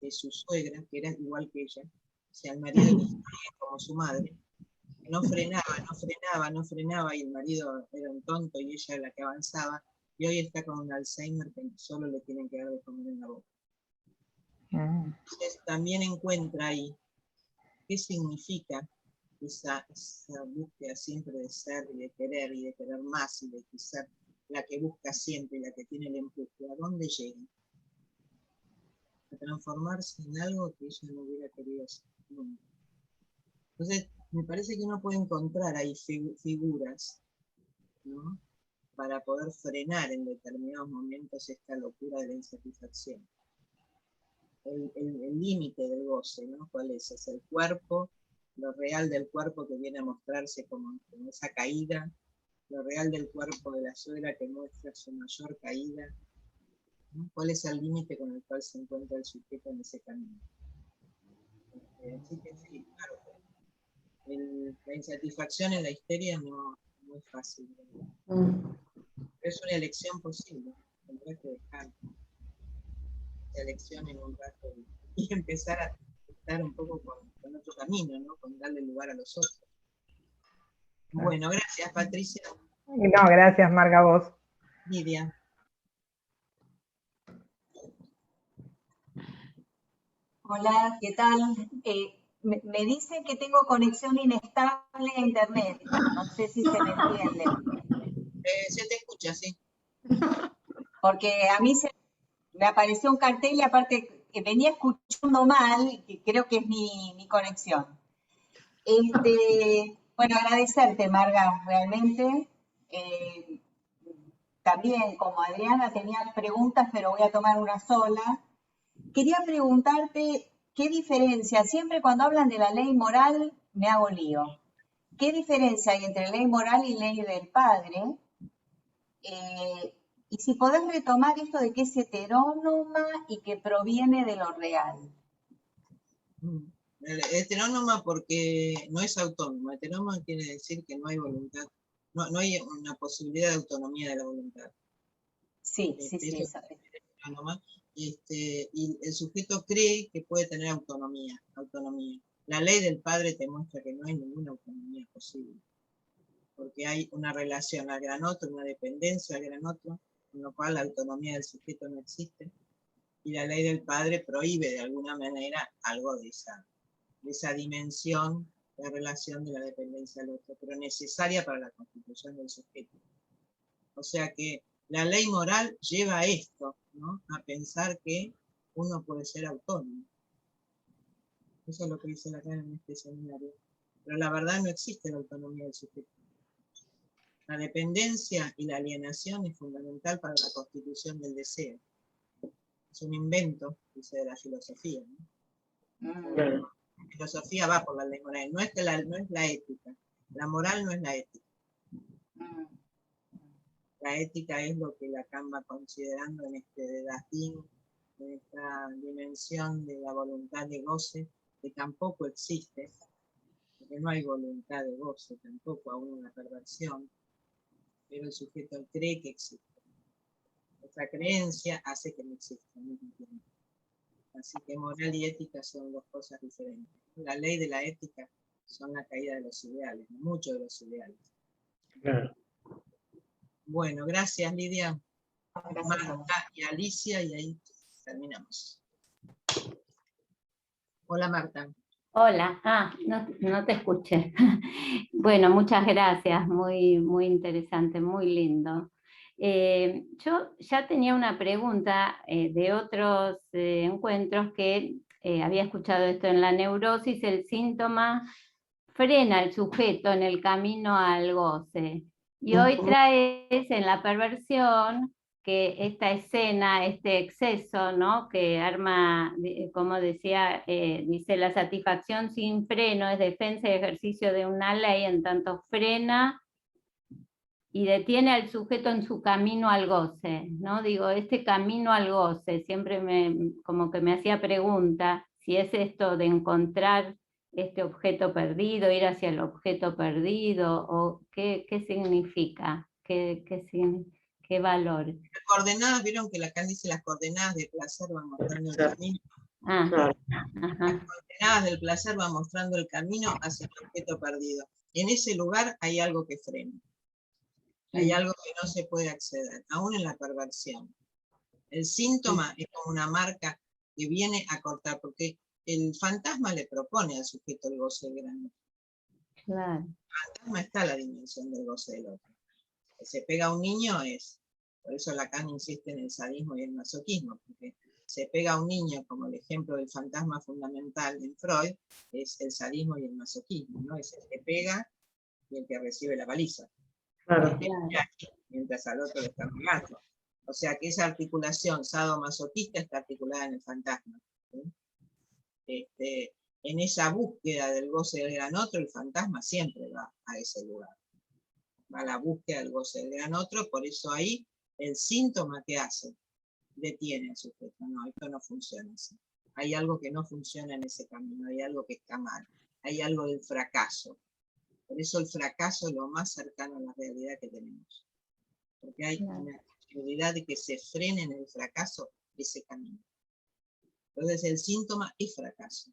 de su suegra, que era igual que ella, o sea, el marido de como su madre, no frenaba, y el marido era un tonto y ella la que avanzaba, y hoy está con un Alzheimer que solo le tienen que dar de comer en la boca. Entonces también encuentra ahí qué significa esa búsqueda siempre de ser y de querer más y de ser la que busca siempre y la que tiene el empuje. ¿A dónde llega? A transformarse en algo que ella no hubiera querido ser nunca. Entonces, me parece que uno puede encontrar ahí figuras, ¿no? para poder frenar en determinados momentos esta locura de la insatisfacción. El límite del goce, ¿no? ¿Cuál es? Es el cuerpo, lo real del cuerpo que viene a mostrarse como esa caída, lo real del cuerpo de la suegra que muestra su mayor caída, ¿no? ¿Cuál es el límite con el cual se encuentra el sujeto en ese camino? Así que sí, claro, la insatisfacción en la histeria no es fácil, ¿no? Es una elección posible, tendrás que dejar esa elección en un rato y empezar a estar un poco con otro camino, ¿no? Con darle lugar a los otros. Bueno, gracias Patricia. No, gracias Marga, vos. Lidia. Hola, ¿qué tal? Me dicen que tengo conexión inestable a internet. No sé si se me entiende. Se te escucha, sí. Porque a mí me apareció un cartel y aparte que venía escuchando mal, que creo que es mi conexión. Bueno, agradecerte, Marga, realmente. También, como Adriana, tenía preguntas, pero voy a tomar una sola. Quería preguntarte, ¿qué diferencia? Siempre cuando hablan de la ley moral, me hago lío. ¿Qué diferencia hay entre ley moral y ley del padre? Y si podés retomar esto de que es heterónoma y que proviene de lo real. Heterónoma porque no es autónoma. Heterónoma quiere decir que no hay voluntad, no hay una posibilidad de autonomía de la voluntad. Sí, sí, sí. Eso es heterónoma. Y el sujeto cree que puede tener autonomía. La ley del padre te muestra que no hay ninguna autonomía posible, porque hay una relación al gran otro, una dependencia al gran otro, con lo cual la autonomía del sujeto no existe, y la ley del padre prohíbe de alguna manera algo de esa dimensión de relación de la dependencia al otro, pero necesaria para la constitución del sujeto. O sea que la ley moral lleva a esto, ¿no? A pensar que uno puede ser autónomo. Eso es lo que dice acá en este seminario. Pero la verdad no existe la autonomía del sujeto. La dependencia y la alienación es fundamental para la constitución del deseo. Es un invento, dice, de la filosofía, ¿no? La filosofía va por la ley moral, no es la ética. La moral no es la ética. La ética es lo que Lacan va considerando en de Dastin, en esta dimensión de la voluntad de goce, que tampoco existe, porque no hay voluntad de goce, tampoco aún una perversión, pero el sujeto cree que existe. Esa creencia hace que no exista al mismo tiempo. Así que moral y ética son dos cosas diferentes. La ley de la ética son la caída de los ideales, muchos de los ideales. Claro. Bueno, gracias Lidia, Marta y Alicia, y ahí terminamos. Hola Marta. Hola, no te escuché. Bueno, muchas gracias, muy, muy interesante, muy lindo. Yo ya tenía una pregunta de otros encuentros que había escuchado esto en la neurosis, el síntoma frena al sujeto en el camino al goce. Y hoy traes en la perversión que esta escena, este exceso, ¿no? Que arma, como decía, dice, la satisfacción sin freno es defensa y ejercicio de una ley, en tanto frena y detiene al sujeto en su camino al goce, ¿no? Digo, este camino al goce, siempre como que me hacía pregunta, si es esto de encontrar este objeto perdido, ir hacia el objeto perdido, o qué significa, qué valor. Las coordenadas, vieron que Lacan dice las coordenadas del placer van mostrando el camino. Las coordenadas del placer van mostrando el camino hacia el objeto perdido. En ese lugar hay algo que frena. Hay algo que no se puede acceder, aún en la perversión. El síntoma es como una marca que viene a cortar, porque el fantasma le propone al sujeto el goce del gran otro. Claro. El fantasma está en la dimensión del goce del otro. Que se pega a un niño es, por eso Lacan insiste en el sadismo y el masoquismo, porque se pega a un niño, como el ejemplo del fantasma fundamental en Freud, es el sadismo y el masoquismo, ¿no? Es el que pega y el que recibe la paliza. Claro. mientras al otro le están pegando. O sea que esa articulación sadomasoquista está articulada en el fantasma, ¿sí? En esa búsqueda del goce del gran otro, el fantasma siempre va a ese lugar. Va a la búsqueda del goce del gran otro, por eso ahí el síntoma que hace, detiene al sujeto. No, esto no funciona así. Hay algo que no funciona en ese camino, hay algo que está mal, hay algo del fracaso. Por eso el fracaso es lo más cercano a la realidad que tenemos. Porque hay una posibilidad de que se frene en el fracaso ese camino. Entonces el síntoma es fracaso.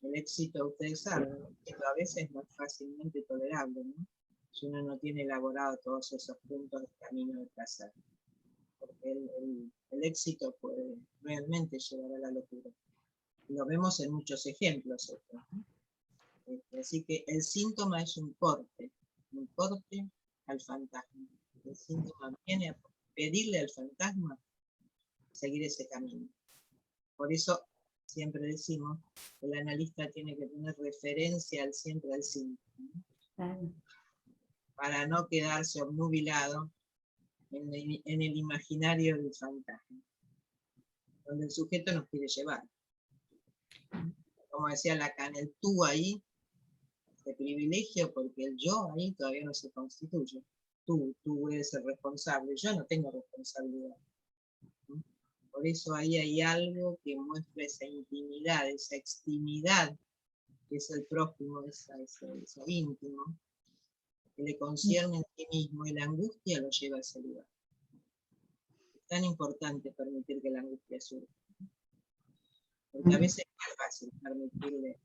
El éxito, ustedes saben, a veces no es fácilmente tolerable, ¿no? Si uno no tiene elaborado todos esos puntos del camino de placer. Porque el éxito puede realmente llevar a la locura. Lo vemos en muchos ejemplos estos, ¿no? Así que el síntoma es un corte al fantasma. El síntoma viene a pedirle al fantasma seguir ese camino. Por eso siempre decimos que el analista tiene que tener referencia siempre al síntoma, ¿no? Para no quedarse obnubilado en el imaginario del fantasma, donde el sujeto nos quiere llevar. Como decía Lacan, el tú ahí, de privilegio, porque el yo ahí todavía no se constituye. Tú eres el responsable, yo no tengo responsabilidad. ¿Sí? Por eso ahí hay algo que muestra esa intimidad, esa extimidad, que es el prójimo, ese íntimo, que le concierne en sí mismo, y la angustia lo lleva a ese lugar. Es tan importante permitir que la angustia surja. Porque a veces es más fácil permitirle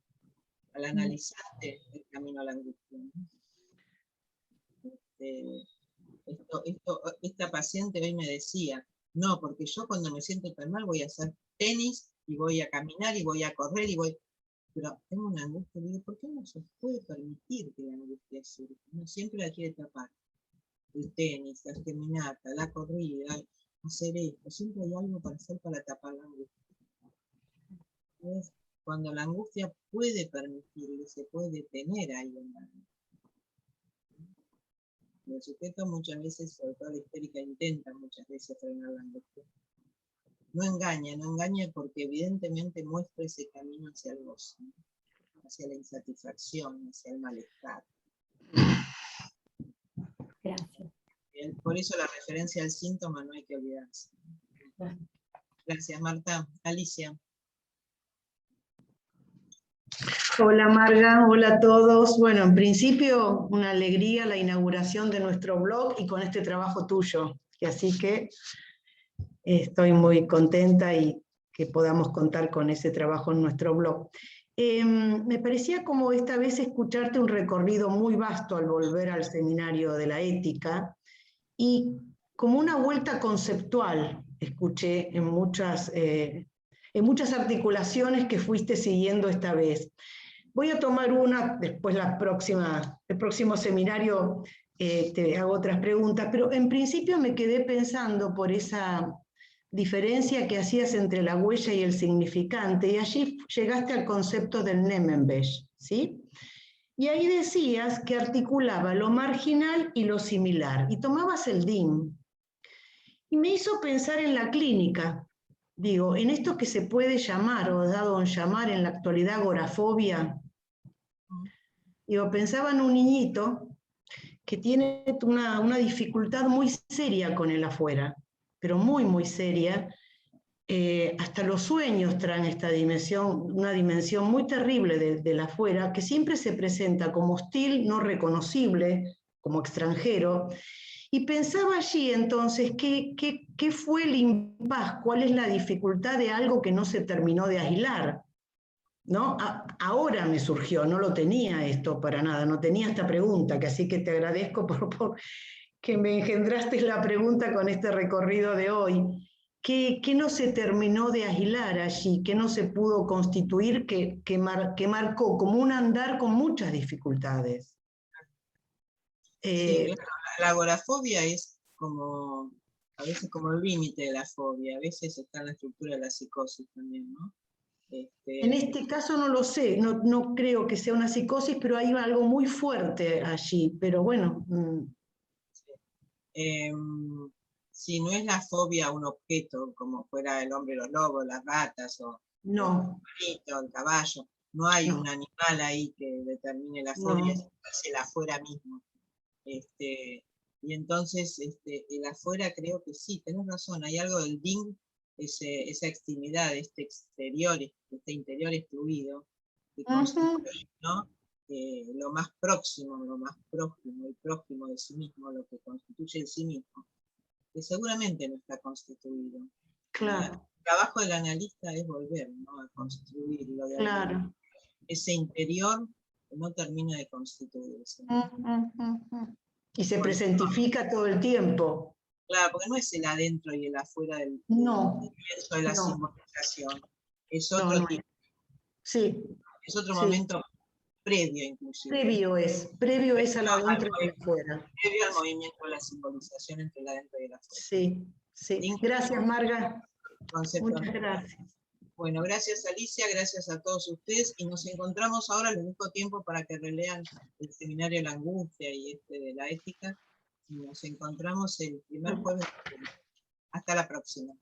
al analizante el camino a la angustia, ¿no? Esta paciente hoy me decía, no, porque yo cuando me siento tan mal voy a hacer tenis, y voy a caminar, y voy a correr, pero tengo una angustia. Digo, ¿por qué no se puede permitir que la angustia surja? Uno siempre la quiere tapar. El tenis, la caminata, la corrida, hacer esto, siempre hay algo para hacer para tapar la angustia. Entonces, cuando la angustia puede permitirle, se puede detener ahí en la angustia. El sujeto muchas veces, sobre todo la histérica, intenta muchas veces frenar la angustia. No engaña porque evidentemente muestra ese camino hacia el goce, ¿no? Hacia la insatisfacción, hacia el malestar. Gracias. Por eso la referencia al síntoma no hay que olvidarse. Gracias, Marta. Alicia. Hola Marga, hola a todos. Bueno, en principio una alegría la inauguración de nuestro blog y con este trabajo tuyo. Y así que estoy muy contenta y que podamos contar con ese trabajo en nuestro blog. Me parecía como esta vez escucharte un recorrido muy vasto al volver al seminario de la ética y como una vuelta conceptual escuché en muchas articulaciones que fuiste siguiendo esta vez. Voy a tomar una, después el próximo seminario te hago otras preguntas, pero en principio me quedé pensando por esa diferencia que hacías entre la huella y el significante, y allí llegaste al concepto del Nemenbesh, ¿sí? Y ahí decías que articulaba lo marginal y lo similar, y tomabas el DIN. Y me hizo pensar en la clínica, digo, en esto que se puede llamar, o dado en llamar en la actualidad agorafobia. Digo, pensaba en un niñito que tiene una dificultad muy seria con el afuera, pero muy, muy seria. Hasta los sueños traen esta dimensión, una dimensión muy terrible del afuera, que siempre se presenta como hostil, no reconocible, como extranjero. Y pensaba allí entonces, ¿qué fue el impas? ¿Cuál es la dificultad de algo que no se terminó de aislar? ¿No? Ahora me surgió, no lo tenía esto para nada, no tenía esta pregunta, que así que te agradezco por que me engendraste la pregunta con este recorrido de hoy. ¿Qué no se terminó de aislar allí? ¿Qué no se pudo constituir que marcó como un andar con muchas dificultades? Sí, claro, la agorafobia es como, a veces como el límite de la fobia, a veces está en la estructura de la psicosis también, ¿no? En este caso no lo sé, no creo que sea una psicosis, pero hay algo muy fuerte allí, pero bueno. Sí. Si no es la fobia a un objeto, como fuera el hombre, los lobos, las ratas, o No, el perrito, el caballo, no hay no. un animal ahí que determine la fobia, es el afuera mismo. Y entonces, el afuera creo que sí, tenés razón, hay algo del DIN, esa extimidad, este exterior, este interior excluido, que constituye, ¿no? Lo más próximo, el próximo de sí mismo, lo que constituye el sí mismo, que seguramente no está constituido. Claro. El trabajo del analista es volver, ¿no? A construirlo, Claro. ese interior que no termina de constituirse. Y se presentifica todo el tiempo. Claro, porque no es el adentro y el afuera del pienso de la simbolización, es otro tipo. Sí. Es otro momento previo inclusive. Previo es al adentro y al afuera. Previo al movimiento de la simbolización entre el adentro y el afuera. Sí, sí. Gracias, Marga. Muchas gracias. Bueno, gracias Alicia, gracias a todos ustedes, y nos encontramos ahora, les dejo tiempo para que relean el seminario de la angustia y de la ética, y nos encontramos el primer jueves. Hasta la próxima.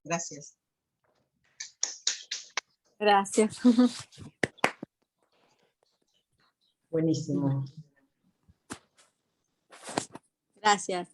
Gracias. Gracias. Buenísimo. Gracias.